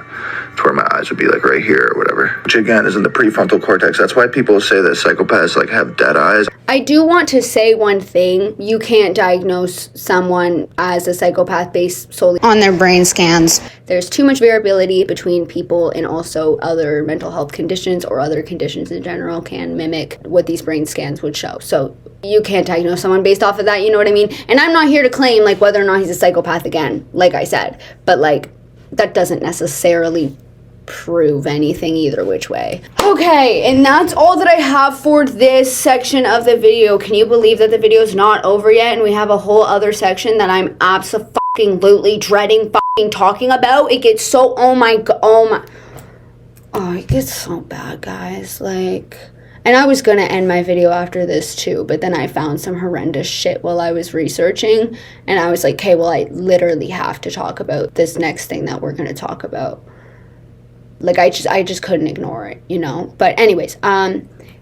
to where my eyes would be like right here or whatever. Which again is in the prefrontal cortex. That's why people say that psychopaths like have dead eyes. I do want to say one thing. You can't diagnose someone as a psychopath based solely on their brain scans. There's too much variability between people, and also other mental health conditions or other conditions in general can mimic what these brain scans would show. So you can't diagnose someone based off of that, you know what I mean? And I'm not here to claim, like, whether or not he's a psychopath again, like I said. But, like, that doesn't necessarily prove anything either which way. Okay, and that's all that I have for this section of the video. Can you believe that the video is not over yet and we have a whole other section that I'm absolutely dreading fucking talking about? It gets so, oh, it gets so bad, guys. Like, and I was gonna end my video after this too, but then I found some horrendous shit while I was researching, and I was like, okay, well, I literally have to talk about this next thing that we're gonna talk about. Like, I just couldn't ignore it, you know? But anyways,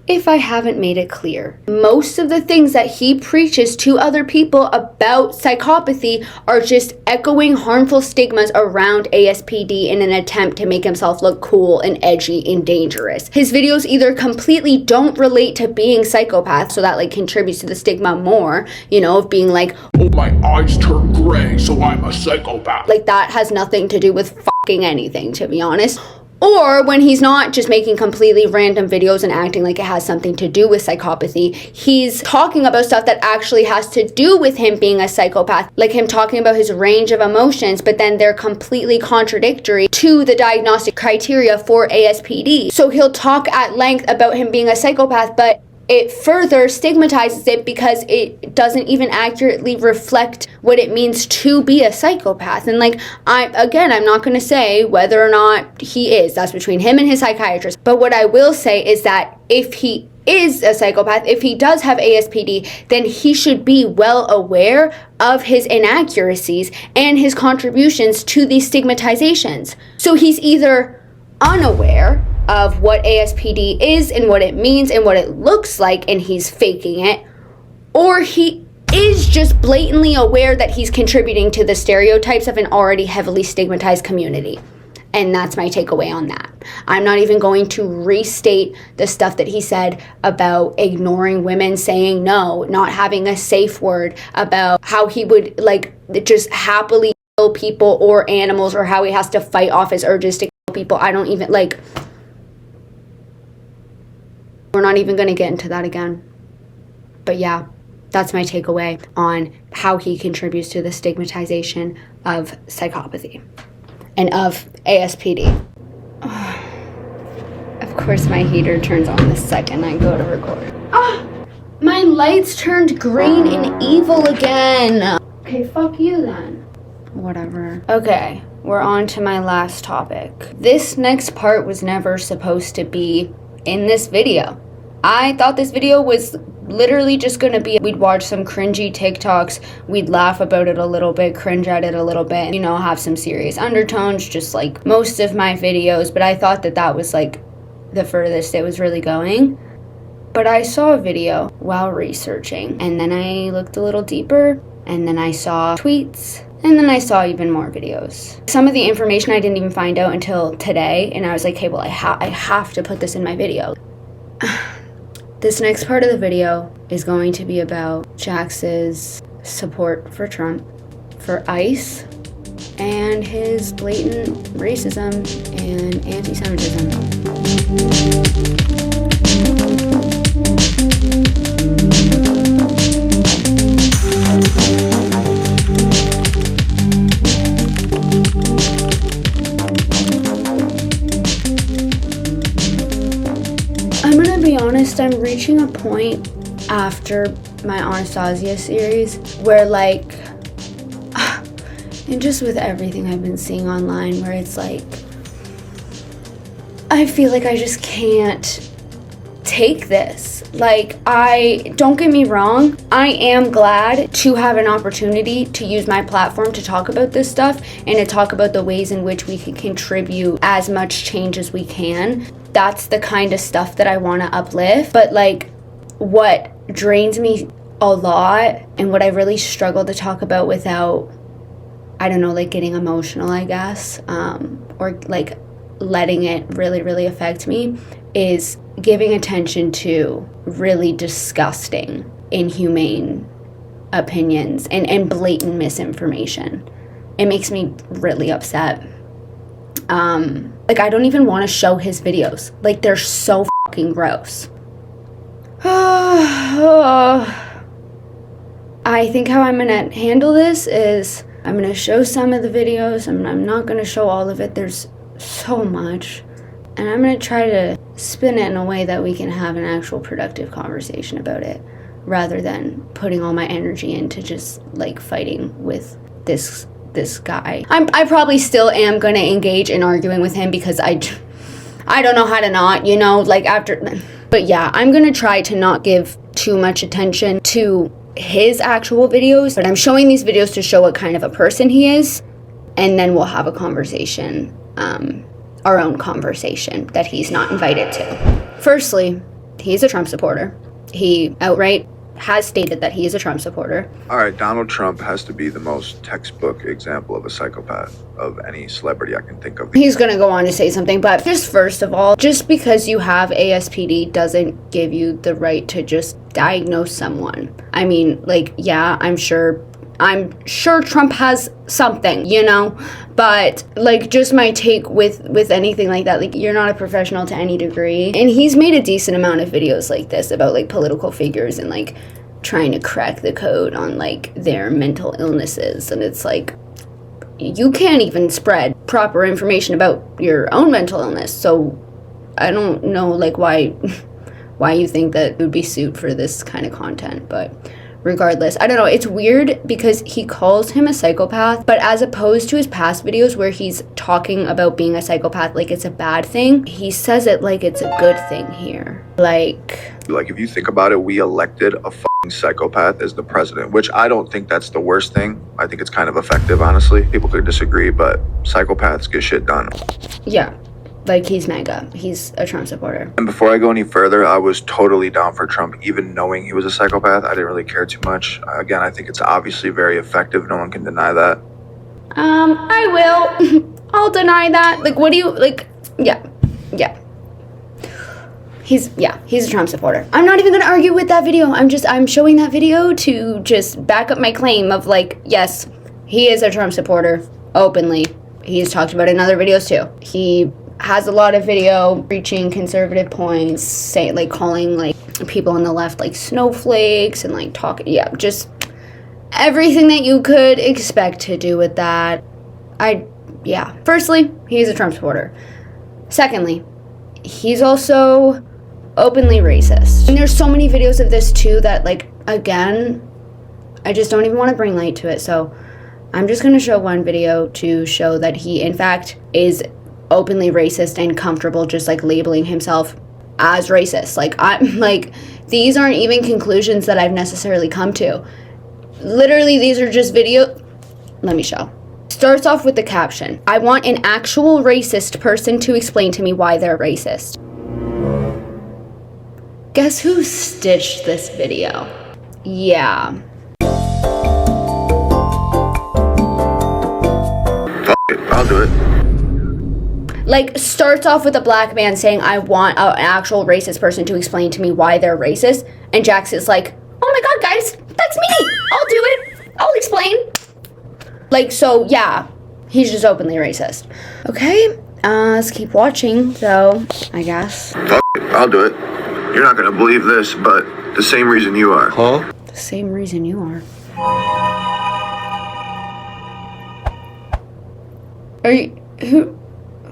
if I haven't made it clear, most of the things that he preaches to other people about psychopathy are just echoing harmful stigmas around ASPD in an attempt to make himself look cool and edgy and dangerous. His videos either completely don't relate to being psychopath, so that, like, contributes to the stigma more, you know, of being like, oh, my eyes turn gray, so I'm a psychopath. Like, that has nothing to do with fucking anything, to be honest. Or when he's not just making completely random videos and acting like it has something to do with psychopathy, he's talking about stuff that actually has to do with him being a psychopath, like him talking about his range of emotions, but then they're completely contradictory to the diagnostic criteria for ASPD. So he'll talk at length about him being a psychopath, but it further stigmatizes it because it doesn't even accurately reflect what it means to be a psychopath. And like, I'm not going to say whether or not he is. That's between him and his psychiatrist. But what I will say is that if he is a psychopath, if he does have ASPD, then he should be well aware of his inaccuracies and his contributions to these stigmatizations. So he's either unaware of what ASPD is and what it means and what it looks like, and he's faking it, or he is just blatantly aware that he's contributing to the stereotypes of an already heavily stigmatized community. And that's my takeaway on that. I'm not even going to restate the stuff that he said about ignoring women, saying no, not having a safe word, about how he would like just happily kill people or animals, or how he has to fight off his urges to kill people. I don't even like... We're not even going to get into that again. But yeah, that's my takeaway on how he contributes to the stigmatization of psychopathy and of ASPD. Of course my heater turns on the second I go to record. My lights turned green and evil again. Okay, fuck you then. Whatever. Okay, we're on to my last topic. This next part was never supposed to be in this video. I thought this video was literally just gonna be, we'd watch some cringy TikToks, we'd laugh about it a little bit, cringe at it a little bit, you know, have some serious undertones, just like most of my videos, but I thought that that was like the furthest it was really going. But I saw a video while researching, and then I looked a little deeper, and then I saw tweets, and then I saw even more videos. Some of the information I didn't even find out until today, and I was like, hey, well, I have to put this in my video. This next part of the video is going to be about Jax's support for Trump, for ICE, and his blatant racism and anti-Semitism. I'm gonna be honest, I'm reaching a point after my Anastasia series where like, and just with everything I've been seeing online, where it's like, I feel like I just can't take this. Like, don't get me wrong, I am glad to have an opportunity to use my platform to talk about this stuff and to talk about the ways in which we can contribute as much change as we can. That's the kind of stuff that I want to uplift. But like, what drains me a lot and what I really struggle to talk about without, I don't know, like getting emotional, I guess, or like letting it really, really affect me, is giving attention to really disgusting, inhumane opinions and blatant misinformation. It makes me really upset. Like, I don't even want to show his videos. Like, they're so fucking gross. I think how I'm gonna handle this is I'm gonna show some of the videos. I'm not gonna show all of it. There's so much. And I'm gonna try to spin it in a way that we can have an actual productive conversation about it, rather than putting all my energy into just like fighting with this guy. I probably still am going to engage in arguing with him because I don't know how to not, you know, like after. But yeah, I'm going to try to not give too much attention to his actual videos, but I'm showing these videos to show what kind of a person he is, and then we'll have a conversation, our own conversation that he's not invited to. Firstly, he's a Trump supporter. He outright has stated that he is a Trump supporter. All right, Donald Trump has to be the most textbook example of a psychopath of any celebrity I can think of. He's gonna go on to say something, but just first of all, just because you have ASPD doesn't give you the right to just diagnose someone. I mean, like, yeah, I'm sure I'm sure Trump has something, you know, but like just my take with anything like that, like you're not a professional to any degree. And he's made a decent amount of videos like this about like political figures and like trying to crack the code on like their mental illnesses. And it's like, you can't even spread proper information about your own mental illness. So I don't know like why you think that it would be suit for this kind of content, but regardless, I don't know, it's weird because he calls him a psychopath, but as opposed to his past videos where he's talking about being a psychopath like it's a bad thing, he says it like it's a good thing here. Like if you think about it, we elected a fucking psychopath as the president, which I don't think that's the worst thing. I think it's kind of effective, honestly. People could disagree, but psychopaths get shit done. Yeah. Like, he's mega. He's a Trump supporter. And before I go any further, I was totally down for Trump, even knowing he was a psychopath. I didn't really care too much. Again, I think it's obviously very effective. No one can deny that. I will. I'll deny that. Like, what do you, like, yeah. He's a Trump supporter. I'm not even gonna argue with that video. I'm showing that video to just back up my claim of, like, yes, he is a Trump supporter, openly. He's talked about it in other videos, too. He has a lot of video preaching conservative points, calling like people on the left like snowflakes and like talking, just everything that you could expect to do with that. Firstly, he's a Trump supporter. Secondly, he's also openly racist. And there's so many videos of this too that, like, again, I just don't even want to bring light to it. So I'm just going to show one video to show that he in fact is openly racist and comfortable just like labeling himself as racist. Like, I'm like, these aren't even conclusions that I've necessarily come to. Literally, these are just video. Let me show. Starts off with the caption, "I want an actual racist person to explain to me why they're racist." Guess who stitched this video? Yeah. Fuck it, I'll do it. Like, starts off with a black man saying, "I want an actual racist person to explain to me why they're racist." And Jax is like, "Oh my god, guys, that's me. I'll do it. I'll explain." Like, so, yeah, he's just openly racist. Okay, let's keep watching, though, I guess. Fuck it, I'll do it. You're not gonna believe this, but the same reason you are. Huh? The same reason you are.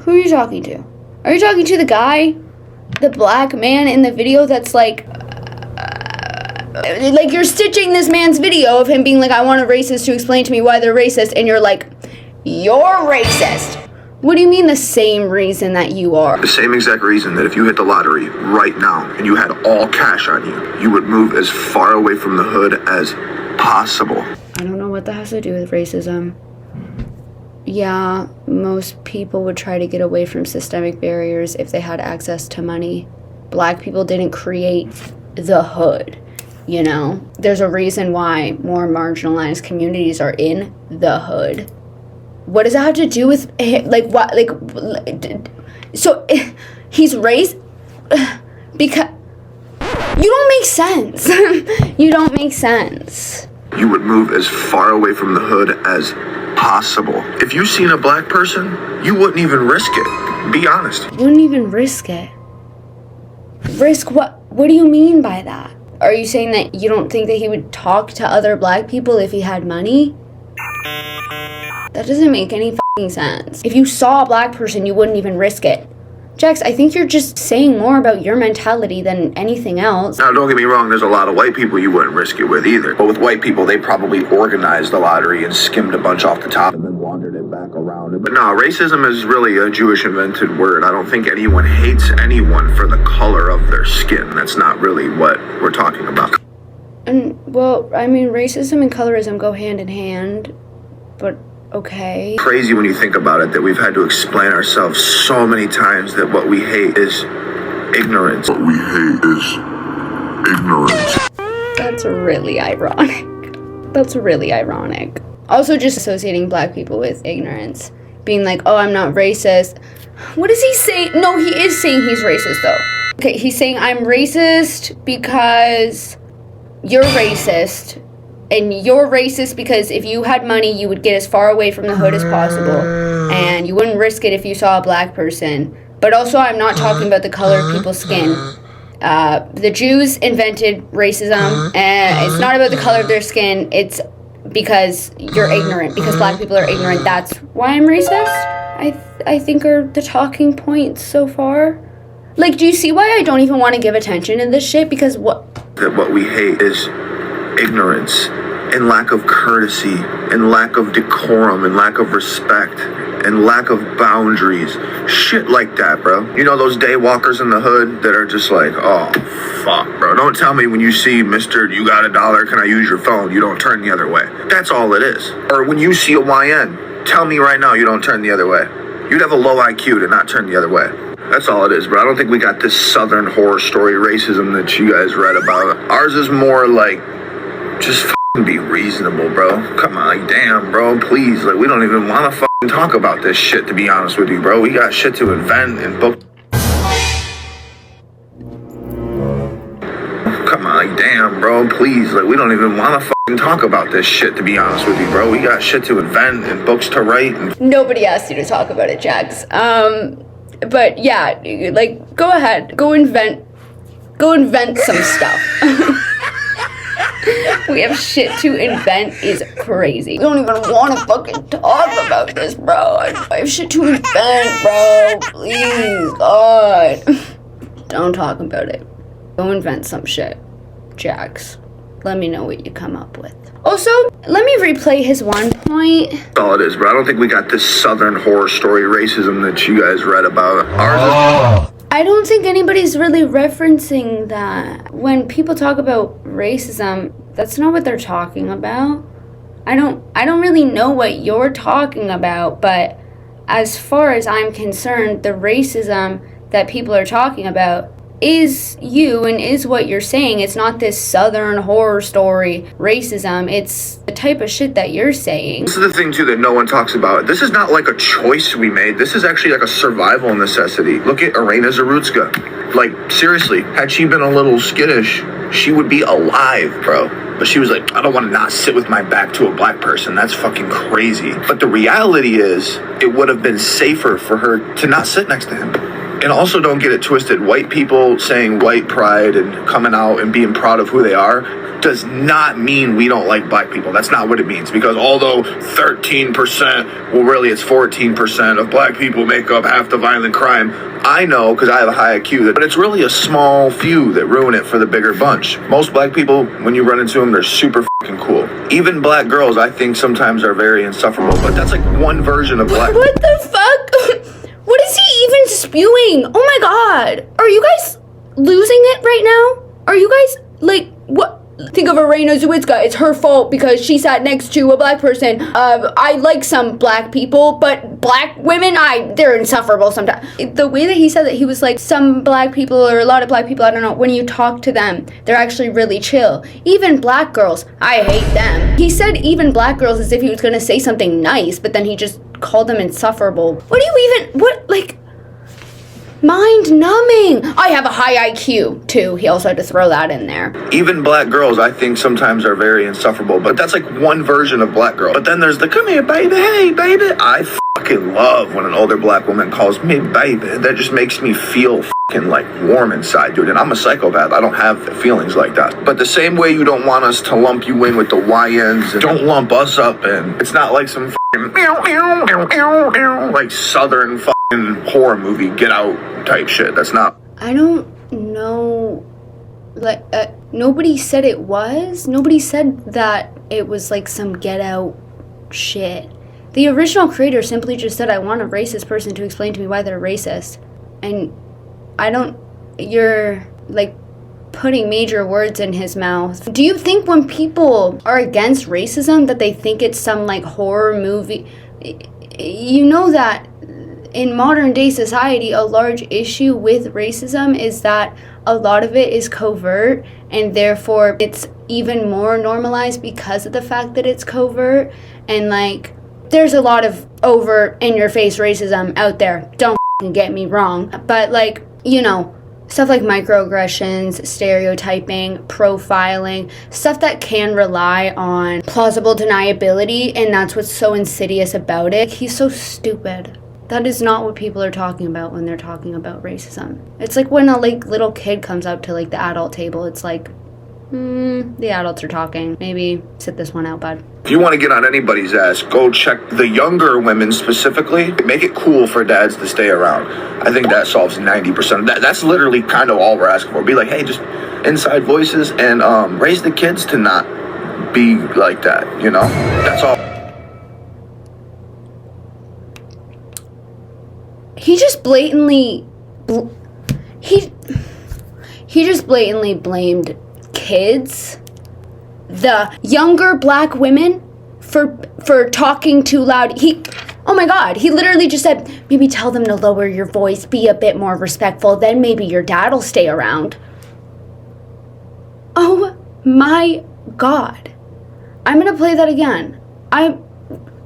Who are you talking to? Are you talking to the guy? The black man in the video that's like you're stitching this man's video of him being like, "I want a racist to explain to me why they're racist," and you're like, "You're racist." What do you mean the same reason that you are? The same exact reason that if you hit the lottery right now and you had all cash on you, you would move as far away from the hood as possible. I don't know what that has to do with racism. Yeah, most people would try to get away from systemic barriers if they had access to money. Black people didn't create the hood, you know? There's a reason why more marginalized communities are in the hood. What does that have to do with, like, what, like, so he's raised, because, you don't make sense. You don't make sense. You would move as far away from the hood as possible. If you seen a black person, you wouldn't even risk it. Be honest. Wouldn't even risk it. Risk what? What do you mean by that? Are you saying that you don't think that he would talk to other black people if he had money? That doesn't make any f***ing sense. If you saw a black person, you wouldn't even risk it. Jax, I think you're just saying more about your mentality than anything else. Now, don't get me wrong, there's a lot of white people you wouldn't risk it with either. But with white people, they probably organized the lottery and skimmed a bunch off the top and then wandered it back around. But no, racism is really a Jewish invented word. I don't think anyone hates anyone for the color of their skin. That's not really what we're talking about. And, well, I mean, racism and colorism go hand in hand, but okay. Crazy when you think about it that we've had to explain ourselves so many times that what we hate is ignorance. What we hate is ignorance. That's really ironic. That's really ironic. Also, just associating black people with ignorance. Being like, "Oh, I'm not racist." What does he say? No, he is saying he's racist, though. Okay, he's saying, "I'm racist because you're racist, and you're racist because if you had money, you would get as far away from the hood as possible, and you wouldn't risk it if you saw a black person. But also, I'm not talking about the color of people's skin. The Jews invented racism, and it's not about the color of their skin. It's because you're ignorant, because black people are ignorant. That's why I'm racist, I think are the talking points so far. Like, do you see why I don't even want to give attention to this shit? Because what we hate is ignorance and lack of courtesy and lack of decorum and lack of respect and lack of boundaries. Shit like that, bro. You know those day walkers in the hood that are just like, oh, fuck, bro. Don't tell me when you see Mr. You got $1, can I use your phone? You don't turn the other way. That's all it is. Or when you see a YN, tell me right now you don't turn the other way. You'd have a low IQ to not turn the other way. That's all it is, bro. I don't think we got this Southern horror story racism that you guys read about. Ours is more like, just f***ing be reasonable, bro. Come on, like, damn, bro, please. Like, we don't even want to f***ing talk about this shit, to be honest with you, bro. We got shit to invent and book. Come on, like, damn, bro, please. Like, we don't even want to f***ing talk about this shit, to be honest with you, bro. We got shit to invent and books to write. And nobody asked you to talk about it, Jax. But yeah, like, go ahead, go invent some stuff. We have shit to invent is crazy. We don't even want to fucking talk about this, bro. I have shit to invent, bro. Please, God. Don't talk about it. Go invent some shit, Jax. Let me know what you come up with. Also, let me replay his one point. That's all it is, bro. I don't think we got this Southern horror story racism that you guys read about. Ours is... I don't think anybody's really referencing that. When people talk about racism, that's not what they're talking about. I don't really know what you're talking about, but as far as I'm concerned, the racism that people are talking about is you and is what you're saying. It's not this Southern horror story racism. It's the type of shit that you're saying. This is the thing too that no one talks about. This is not like a choice we made. This is actually like a survival necessity. Look at Irena Zarutska. Like, seriously, had she been a little skittish, she would be alive, bro. But she was like, I don't want to not sit with my back to a black person. That's fucking crazy. But the reality is, it would have been safer for her to not sit next to him. And also, don't get it twisted. White people saying white pride and coming out and being proud of who they are does not mean we don't like black people. That's not what it means. Because although 13%, well, really it's 14% of black people make up half the violent crime, I know, because I have a high IQ, but it's really a small few that ruin it for the bigger bunch. Most black people, when you run into them, they're super fucking cool. Even black girls, I think, sometimes are very insufferable. But that's like one version of black. What the fuck? What is he even spewing? Oh my god. Are you guys losing it right now? Are you guys, like, what? Think of Irena Zarutska. It's her fault because she sat next to a black person. I like some black people, but black women, they're insufferable sometimes. The way that he said that, he was like, some black people or a lot of black people, I don't know, when you talk to them, they're actually really chill. Even black girls, I hate them. He said even black girls as if he was going to say something nice, but then he just called them insufferable. What do you even, what, like, mind numbing. I have a high IQ too. He also had to throw that in there. Even black girls, I think, sometimes are very insufferable, but that's like one version of black girl. But then there's the come here, baby, hey, baby. I fucking love when an older black woman calls me baby. That just makes me feel fucking like warm inside, dude. And I'm a psychopath. I don't have feelings like that. But the same way you don't want us to lump you in with the YNs, and don't lump us up in. It's not like some fucking like Southern fucking horror movie, Get Out type shit. That's not. I don't know. Like, nobody said it was. Nobody said that it was like some Get Out shit. The original creator simply just said, I want a racist person to explain to me why they're racist. And you're like putting major words in his mouth. Do you think when people are against racism that they think it's some like horror movie? You know that in modern day society, a large issue with racism is that a lot of it is covert, and therefore it's even more normalized because of the fact that it's covert. And like, there's a lot of overt in your face racism out there, don't get me wrong, but like, you know, Stuff like microaggressions, stereotyping, profiling, stuff that can rely on plausible deniability, and that's what's so insidious about it. He's so stupid. That is not what people are talking about when they're talking about racism. It's like when a little kid comes up to the adult table, it's like, the adults are talking. Maybe sit this one out, bud. If you want to get on anybody's ass, go check the younger women specifically. Make it cool for dads to stay around. I think that solves 90% of that. That's literally kind of all we're asking for. Be like, hey, just inside voices and raise the kids to not be like that, That's all. He just blatantly blamed kids, the younger black women, for talking too loud. Oh my god, he literally just said, maybe tell them to lower your voice, be a bit more respectful, then maybe your dad'll stay around. Oh my god. I'm gonna play that again.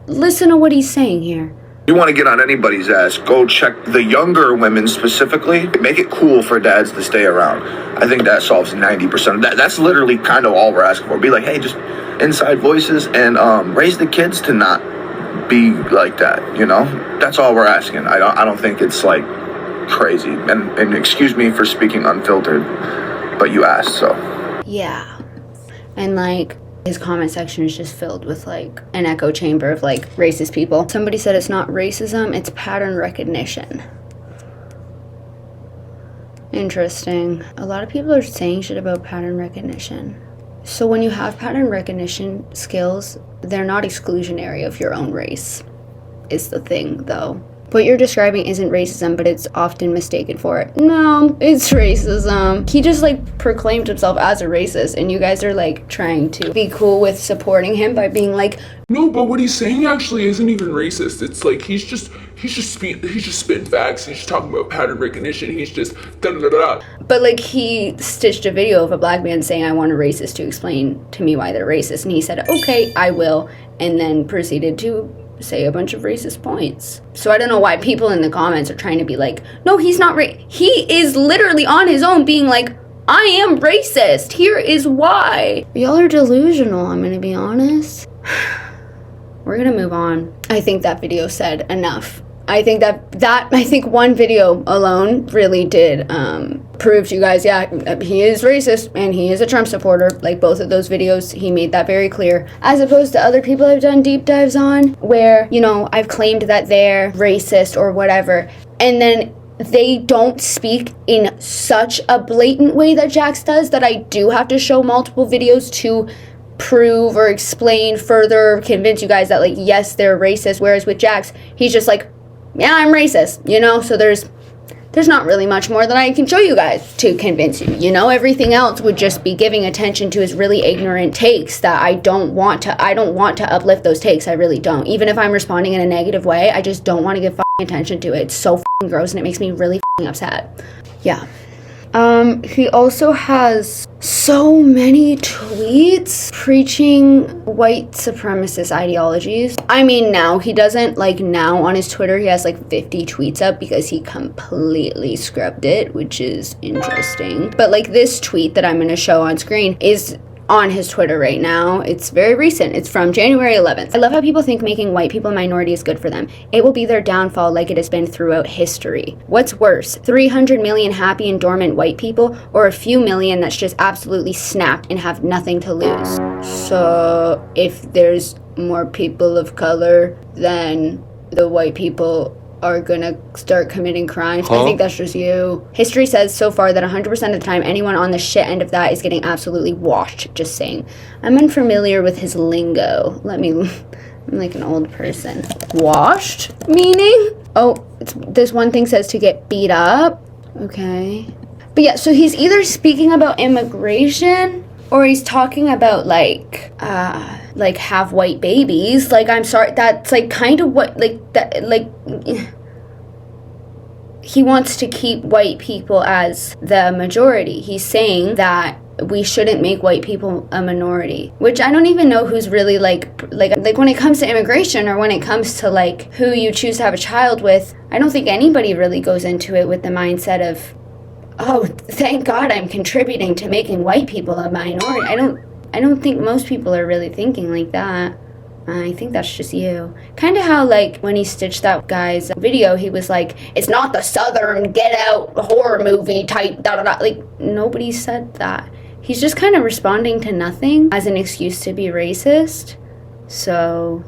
Listen to what he's saying here. If you want to get on anybody's ass, go check the younger women specifically. Make it cool for dads to stay around. I think that solves 90% of that. That's literally kind of all we're asking for. Be like, hey, just inside voices and raise the kids to not be like that, That's all we're asking. I don't think it's crazy. And excuse me for speaking unfiltered, but you asked, so. Yeah. And his comment section is just filled with an echo chamber of racist people. Somebody said it's not racism, it's pattern recognition. Interesting. A lot of people are saying shit about pattern recognition. So when you have pattern recognition skills, they're not exclusionary of your own race, is the thing though. What you're describing isn't racism, but it's often mistaken for it. No, it's racism. He just proclaimed himself as a racist, and you guys are trying to be cool with supporting him by being no, but what he's saying actually isn't even racist. It's he's just spitting facts. He's just talking about pattern recognition. He's just da da da. But he stitched a video of a black man saying, I want a racist to explain to me why they're racist, and he said, okay, I will, and then proceeded to say a bunch of racist points. So I don't know why people in the comments are trying to be no, he's not he is literally on his own being I am racist. Here is why. Y'all are delusional, I'm gonna be honest. We're gonna move on. I think that video said enough. I think I think one video alone really did prove to you guys, yeah, he is racist and he is a Trump supporter. Both of those videos, he made that very clear. As opposed to other people I've done deep dives on where, I've claimed that they're racist or whatever, and then they don't speak in such a blatant way that Jax does that I do have to show multiple videos to prove or explain further, convince you guys that yes, they're racist. Whereas with Jax, he's just yeah, I'm racist, so there's not really much more that I can show you guys to convince you, everything else would just be giving attention to his really ignorant takes that I don't want to uplift those takes. I really don't. Even if I'm responding in a negative way, I just don't want to give attention to it. It's so gross and it makes me really upset. Yeah. He also has so many tweets preaching white supremacist ideologies. I mean, now he doesn't, now on his Twitter, he has 50 tweets up because he completely scrubbed it, which is interesting. But this tweet that I'm going to show on screen is on his Twitter right now. It's very recent. It's from January 11th. I love how people think making white people a minority is good for them. It will be their downfall like it has been throughout history. What's worse, 300 million happy and dormant white people, or a few million that's just absolutely snapped and have nothing to lose? So if there's more people of color, then the white people are gonna start committing crimes. I think that's just you. History says so far that 100% of the time anyone on the shit end of that is getting absolutely washed. Just saying. I'm unfamiliar with his lingo. I'm like an old person. Washed? Meaning? Oh, this one thing says to get beat up. Okay. But yeah, so he's either speaking about immigration or he's talking about have white babies. I'm sorry, that's kind of what he wants to keep white people as the majority. He's saying that we shouldn't make white people a minority, which I don't even know who's really like when it comes to immigration or when it comes to who you choose to have a child with. I don't think anybody really goes into it with the mindset of oh, thank God I'm contributing to making white people a minority. I don't think most people are really thinking like that. I think that's just you. Kind of how, like, when he stitched that guy's video, he was like, it's not the Southern Get Out horror movie type, da-da-da. Like, nobody said that. He's just kind of responding to nothing as an excuse to be racist. So,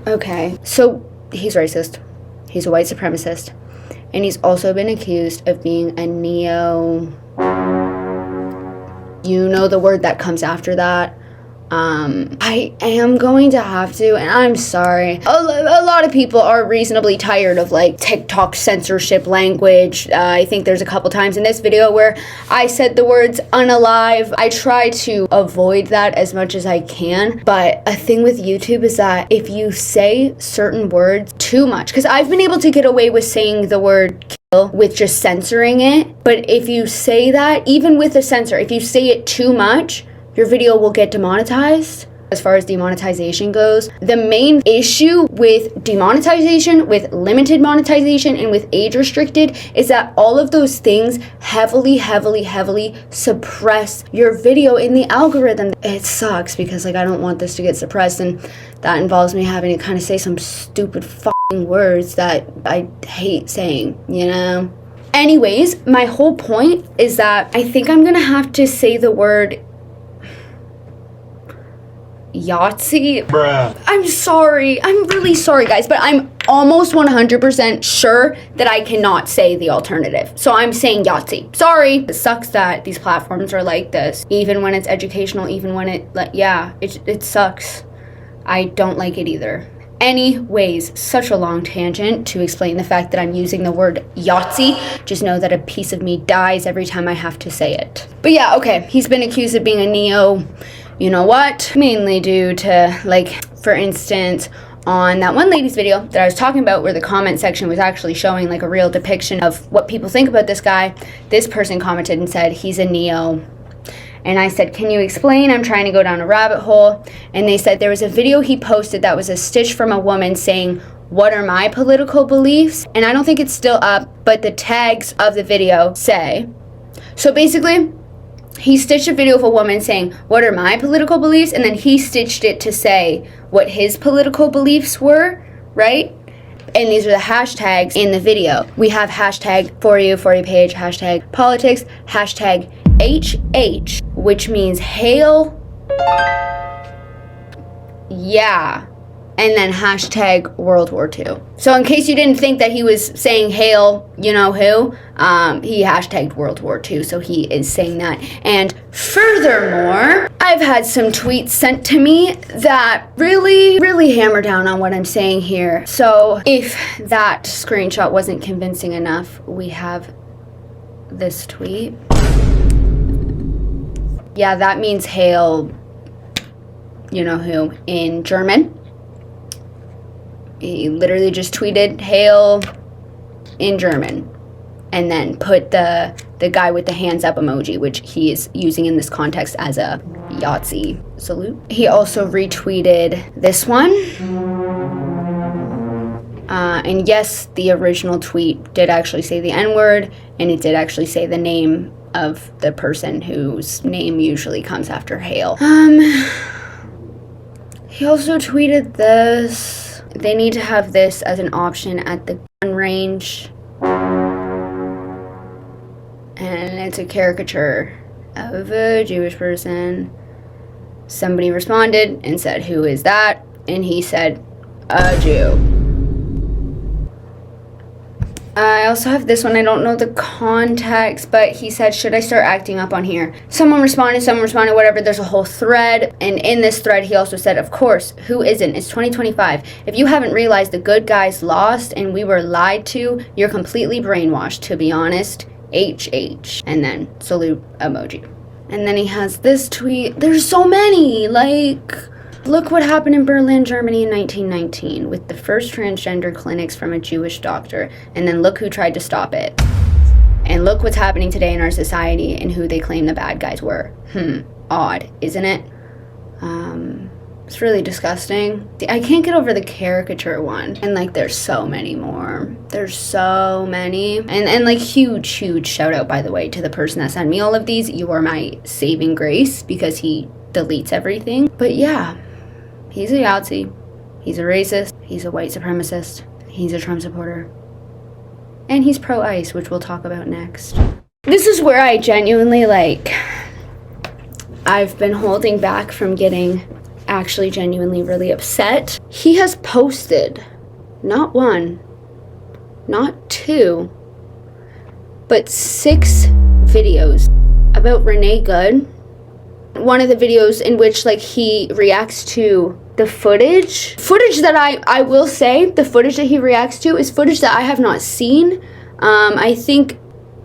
okay. So, he's racist. He's a white supremacist. And he's also been accused of being a neo... You know the word that comes after that. I am going to have to, and I'm sorry. A lot of people are reasonably tired of like TikTok censorship language. I think there's a couple times in this video where I said the words unalive. I try to avoid that as much as I can. But a thing with YouTube is that if you say certain words too much, because I've been able to get away with saying the word kill with just censoring it. But if you say that, even with a censor, if you say it too much, your video will get demonetized. As far as demonetization goes, the main issue with demonetization, with limited monetization, and with age restricted is that all of those things heavily suppress your video in the algorithm. It sucks because like I don't want this to get suppressed, and that involves me having to kind of say some stupid fucking words that I hate saying, you know? Anyways, my whole point is that I think I'm gonna have to say the word Yahtzee. Bruh. I'm sorry. I'm really sorry, guys, but I'm almost 100% sure that I cannot say the alternative. So I'm saying Yahtzee. Sorry. It sucks that these platforms are like this. Even when it's educational, even when it sucks. I don't like it either. Anyways, such a long tangent to explain the fact that I'm using the word Yahtzee. Just know that a piece of me dies every time I have to say it. But yeah, okay. He's been accused of being a neo... You know what? Mainly due to, like, for instance, on that one lady's video that I was talking about where the comment section was actually showing, like, a real depiction of what people think about this guy, this person commented and said, he's a neo. And I said, can you explain? I'm trying to go down a rabbit hole. And they said there was a video he posted that was a stitch from a woman saying, what are my political beliefs? And I don't think it's still up, but the tags of the video say. So basically, he stitched a video of a woman saying, what are my political beliefs? And then he stitched it to say what his political beliefs were, right? And these are the hashtags in the video. We have hashtag for you page, hashtag politics, hashtag HH, which means hail. Yeah. And then hashtag World War II. So in case you didn't think that he was saying hail, you know who, he hashtagged World War II, so he is saying that. And furthermore, I've had some tweets sent to me that really hammer down on what I'm saying here. So if that screenshot wasn't convincing enough, we have this tweet. Yeah, that means hail, you know who, in German. He literally just tweeted hail in German and then put the guy with the hands up emoji, which he is using in this context as a Yahtzee salute. He also retweeted this one. And yes, the original tweet did actually say the N-word, and it did actually say the name of the person whose name usually comes after hail. He also tweeted this. They need to have this as an option at the gun range. And it's a caricature of a Jewish person. Somebody responded and said, who is that? And he said, a Jew. I also have this one. I don't know the context, but he said, should I start acting up on here? Someone responded, whatever. There's a whole thread. And in this thread, he also said, of course, who isn't? It's 2025. If you haven't realized the good guys lost and we were lied to, you're completely brainwashed, to be honest. HH. And then salute emoji. And then he has this tweet. There's so many. Like, look what happened in Berlin, Germany in 1919 with the first transgender clinics from a Jewish doctor. And then look who tried to stop it. And look what's happening today in our society and who they claim the bad guys were. Odd, isn't it? It's really disgusting. I can't get over the caricature one. And like there's so many more. There's so many. And like huge shout out, by the way, to the person that sent me all of these. You are my saving grace because he deletes everything. But yeah, he's a Yahtzee. He's a racist. He's a white supremacist. He's a Trump supporter. And he's pro-ICE, which we'll talk about next. This is where I genuinely I've been holding back from getting actually genuinely really upset. He has posted not one, not two, but 6 videos about Renee Good. One of the videos in which he reacts to the footage that I will say, the footage that he reacts to is footage that I have not seen. I think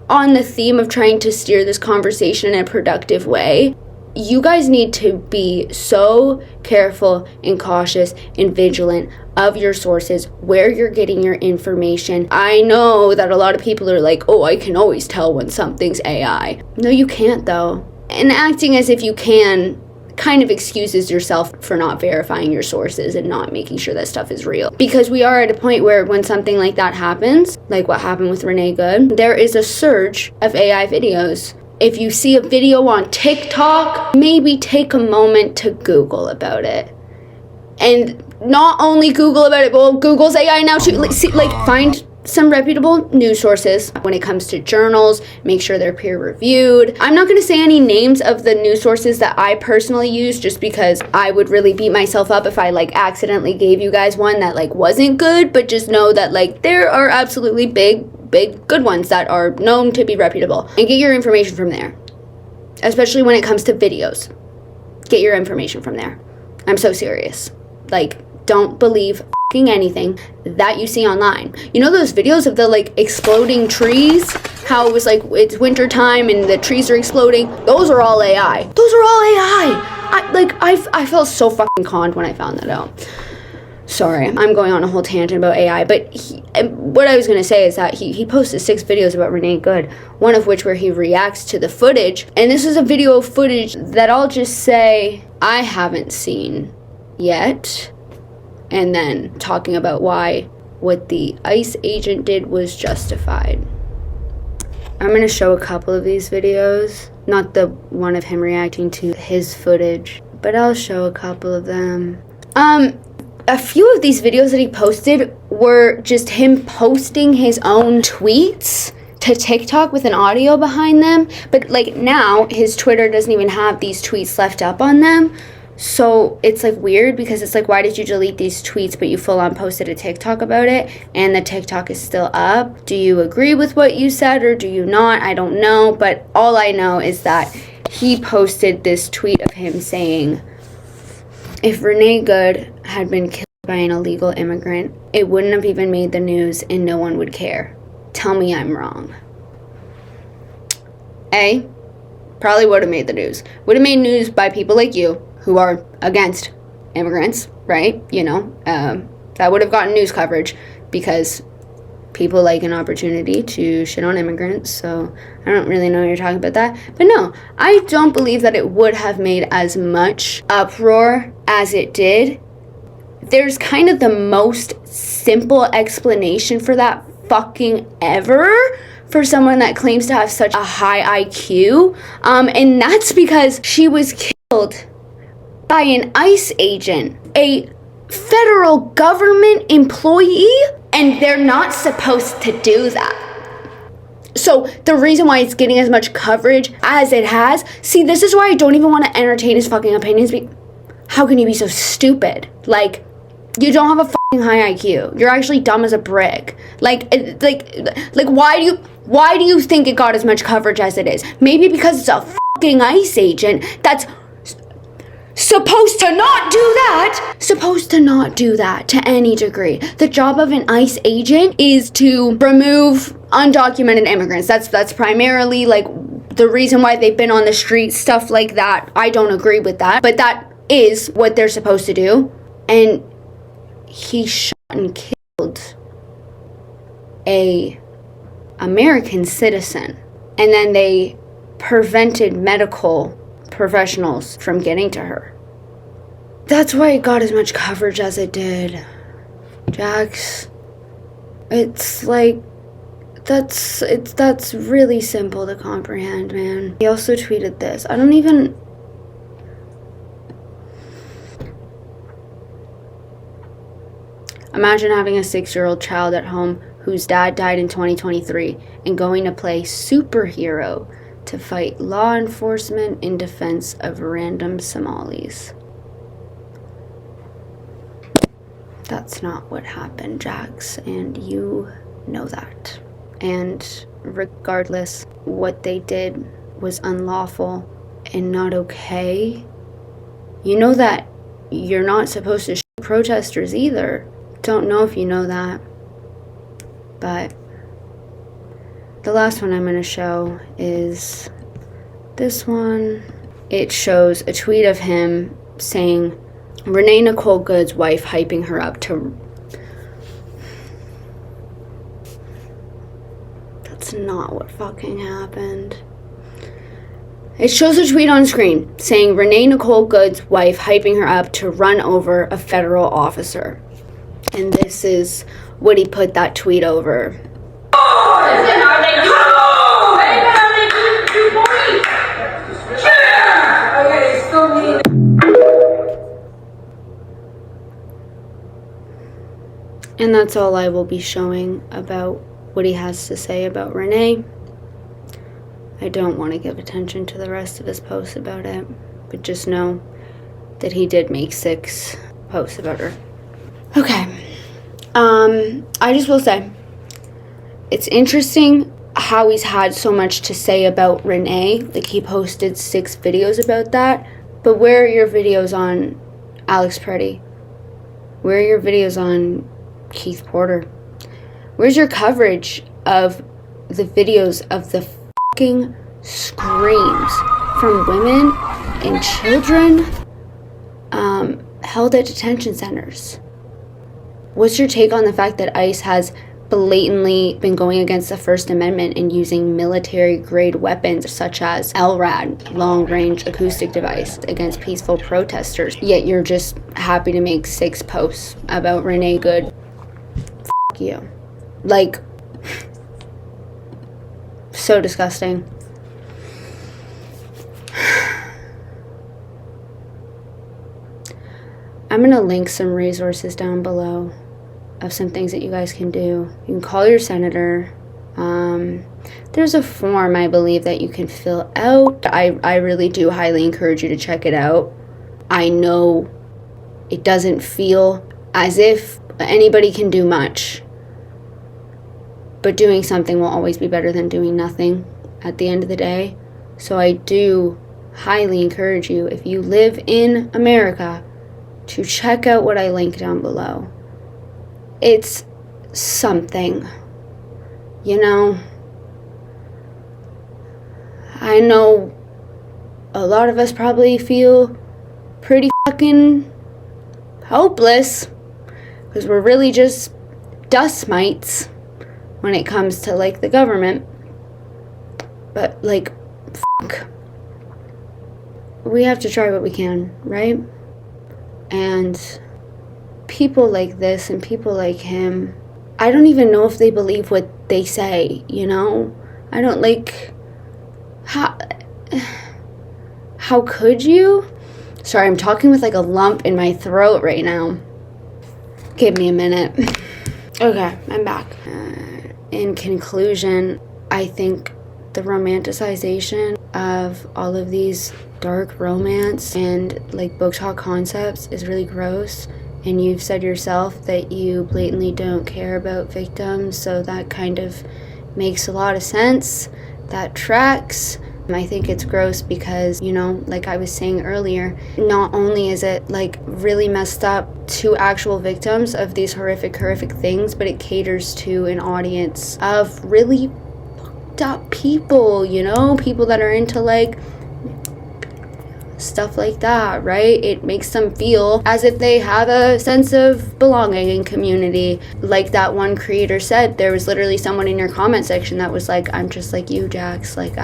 on the theme of trying to steer this conversation in a productive way, you guys need to be so careful and cautious and vigilant of your sources, where you're getting your information. I know that a lot of people are like, oh, I can always tell when something's AI. No, you can't though. And acting as if you can kind of excuses yourself for not verifying your sources and not making sure that stuff is real. Because we are at a point where when something like that happens, like what happened with Renee Good, there is a surge of AI videos. If you see a video on TikTok, maybe take a moment to Google about it. And not only Google about it, but well, Google's AI now too. Find some reputable news sources. When it comes to journals, make sure they're peer reviewed. I'm not going to say any names of the news sources that I personally use, just because I would really beat myself up if I accidentally gave you guys one that wasn't good, but just know that there are absolutely big good ones that are known to be reputable, and get your information from there. Especially when it comes to videos, get your information from there. I'm so serious. Don't believe anything that you see online. You know those videos of the exploding trees, how it was it's winter time and the trees are exploding? Those are all AI. Those are all AI. I felt so fucking conned when I found that out. Sorry, I'm going on a whole tangent about AI, but what I was going to say is that he posted 6 videos about Renee Good, one of which where he reacts to the footage, and this is a video of footage that I'll just say I haven't seen yet, and then talking about why what the ICE agent did was justified. I'm going to show a couple of these videos, not the one of him reacting to his footage, but I'll show a couple of them. A few of these videos that he posted were just him posting his own tweets to TikTok with an audio behind them. But now his Twitter doesn't even have these tweets left up on them. So it's weird because it's why did you delete these tweets but you full on posted a TikTok about it and the TikTok is still up? Do you agree with what you said or do you not? I don't know. But all I know is that he posted this tweet of him saying, if Renee Good had been killed by an illegal immigrant, it wouldn't have even made the news and no one would care. Tell me I'm wrong. Probably would have made the news. Would have made news by people like you who are against immigrants, right? That would have gotten news coverage because people like an opportunity to shit on immigrants, so I don't really know you're talking about that. But no, I don't believe that it would have made as much uproar as it did. There's kind of the most simple explanation for that fucking ever for someone that claims to have such a high IQ, and that's because she was killed by an ICE agent, a federal government employee, and they're not supposed to do that. So the reason why it's getting as much coverage as it has, see, this is why I don't even want to entertain his fucking opinions. How can you be so stupid? You don't have a fucking high IQ. You're actually dumb as a brick. Why do you think it got as much coverage as it is? Maybe because it's a fucking ICE agent that's supposed to not do that to any degree. The job of an ICE agent is to remove undocumented immigrants. That's primarily the reason why they've been on the street, stuff like that. I don't agree with that, but that is what they're supposed to do. And he shot and killed a American citizen, and then they prevented medical professionals from getting to her. That's why it got as much coverage as it did. Jax, it's like, that's really simple to comprehend, man. He also tweeted this. Imagine having a 6-year-old child at home whose dad died in 2023 and going to play superhero to fight law enforcement in defense of random Somalis. That's not what happened, Jax, and you know that. And regardless, what they did was unlawful and not okay. You know that you're not supposed to shoot protesters either. Don't know if you know that. But the last one I'm going to show is this one. It shows a tweet of him saying, Renee Nicole Good's wife hyping her up to... That's not what fucking happened. It shows a tweet on screen saying Renee Nicole Good's wife hyping her up to run over a federal officer. And this is what he put that tweet over. And that's all I will be showing about what he has to say about Renee. I don't want to give attention to the rest of his posts about it, but just know that he did make 6 posts about her. Okay. I just will say, it's interesting how he's had so much to say about Renee. Like, he posted 6 videos about that. But where are your videos on Alex Pretti? Where are your videos on Keith Porter? Where's your coverage of the videos of the fucking screams from women and children held at detention centers? What's your take on the fact that ICE has blatantly been going against the First Amendment and using military-grade weapons such as LRAD, long-range acoustic device, against peaceful protesters, yet you're just happy to make 6 posts about Renee Good? F*** you. Like, so disgusting. I'm gonna link some resources down below of some things that you guys can do. You can call your senator. There's a form, I believe, that you can fill out. I really do highly encourage you to check it out. I know it doesn't feel as if anybody can do much, but doing something will always be better than doing nothing at the end of the day. So I do highly encourage you, if you live in America, to check out what I link down below. It's something, you know. I know a lot of us probably feel pretty fucking hopeless because we're really just dust mites when it comes to, like, the government. But, like, fuck. We have to try what we can, right? And people like this and people like him, I don't even know if they believe what they say, you know? I don't, like, how could you? Sorry, I'm talking with, like, a lump in my throat right now. Give me a minute. Okay, I'm back. In conclusion, I think the romanticization of all of these dark romance and, like, book talk concepts is really gross. And you've said yourself that you blatantly don't care about victims, so that kind of makes a lot of sense. That tracks. I think it's gross because, you know, like I was saying earlier, not only is it, like, really messed up to actual victims of these horrific things, but it caters to an audience of really fucked up people, you know? People that are into, like, stuff like that, right? It makes them feel as if they have a sense of belonging in community. Like that one creator said, there was literally someone in your comment section that was like, I'm just like you, Jax. Like,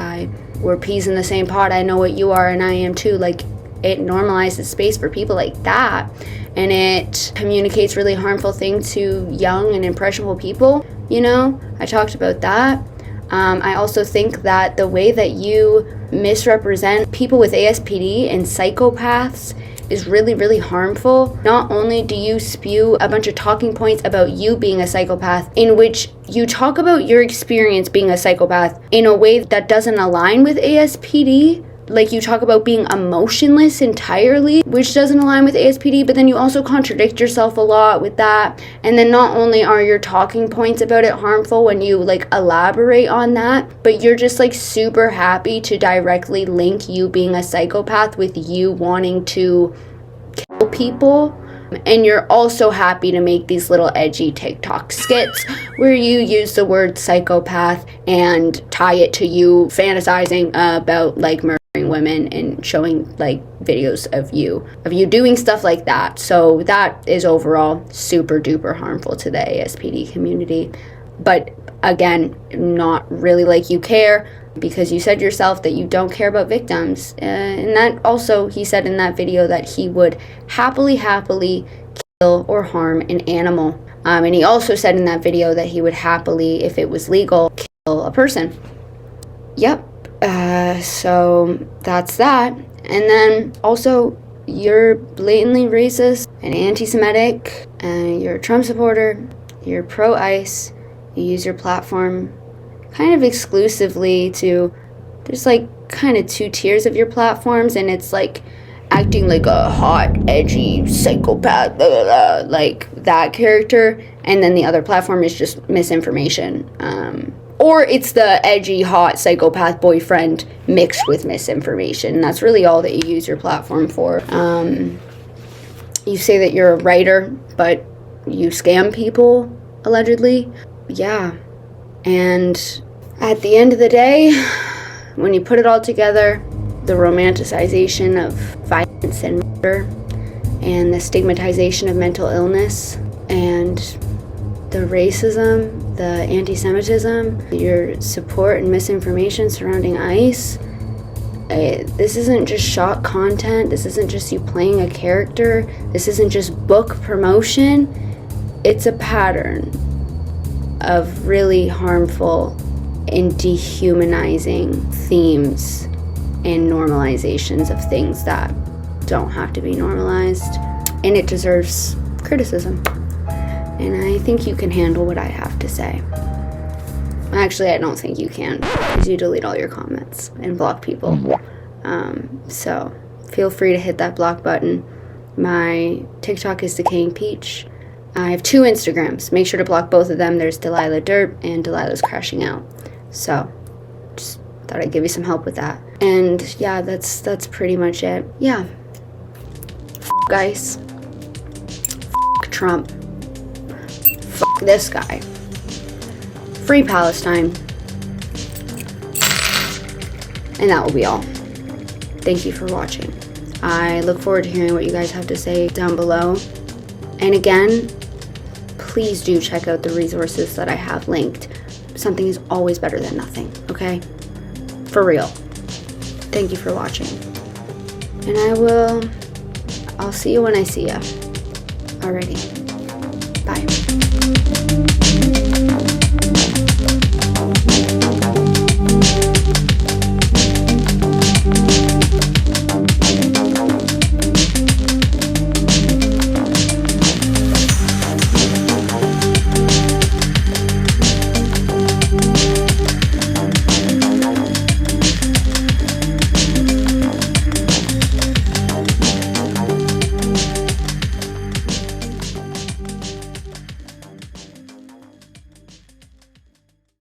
we're peas in the same pot. I know what you are and I am too. Like, it normalizes space for people like that, and it communicates really harmful things to young and impressionable people. You know, I talked about that. I also think that the way that you misrepresent people with ASPD and psychopaths is really, really harmful. Not only do you spew a bunch of talking points about you being a psychopath, in which you talk about your experience being a psychopath in a way that doesn't align with ASPD. Like, you talk about being emotionless entirely, which doesn't align with ASPD, but then you also contradict yourself a lot with that. And then not only are your talking points about it harmful when you like elaborate on that, but you're just like super happy to directly link you being a psychopath with you wanting to kill people. And you're also happy to make these little edgy TikTok skits where you use the word psychopath and tie it to you fantasizing about like murdering women and showing like videos of you doing stuff like that. So that is overall super duper harmful to the ASPD community. But again, not really like you care, because you said yourself that you don't care about victims. And that also, he said in that video that he would happily kill or harm an animal. And he also said in that video that he would happily, if it was legal, kill a person. Yep. So that's that. And then also, you're blatantly racist and anti-Semitic, and you're a Trump supporter, you're pro-ICE, you use your platform kind of exclusively to, there's like kind of two tiers of your platforms, and it's like acting like a hot, edgy psychopath, blah, blah, blah, like that character, and then the other platform is just misinformation. Or it's the edgy, hot psychopath boyfriend mixed with misinformation. That's really all that you use your platform for. You say that you're a writer, but you scam people, allegedly. Yeah. And at the end of the day, when you put it all together, the romanticization of violence and murder, and the stigmatization of mental illness, and the racism, the anti-Semitism, your support and misinformation surrounding ICE. This isn't just shock content. This isn't just you playing a character. This isn't just book promotion. It's a pattern of really harmful and dehumanizing themes and normalizations of things that don't have to be normalized. And it deserves criticism. And I think you can handle what I have to say. Actually, I don't think you can, because you delete all your comments and block people. So feel free to hit that block button. My TikTok is Decaying Peach. I have 2 Instagrams. Make sure to block both of them. There's Delilah Derp and Delilah's Crashing Out. So just thought I'd give you some help with that. And yeah, that's pretty much it. Yeah. Guys. Trump. This guy. Free Palestine. And that will be all. Thank you for watching. I look forward to hearing what you guys have to say down below. And again, please do check out the resources that I have linked. Something is always better than nothing, okay? For real. Thank you for watching. And I'll see you when I see ya. Alrighty. Bye.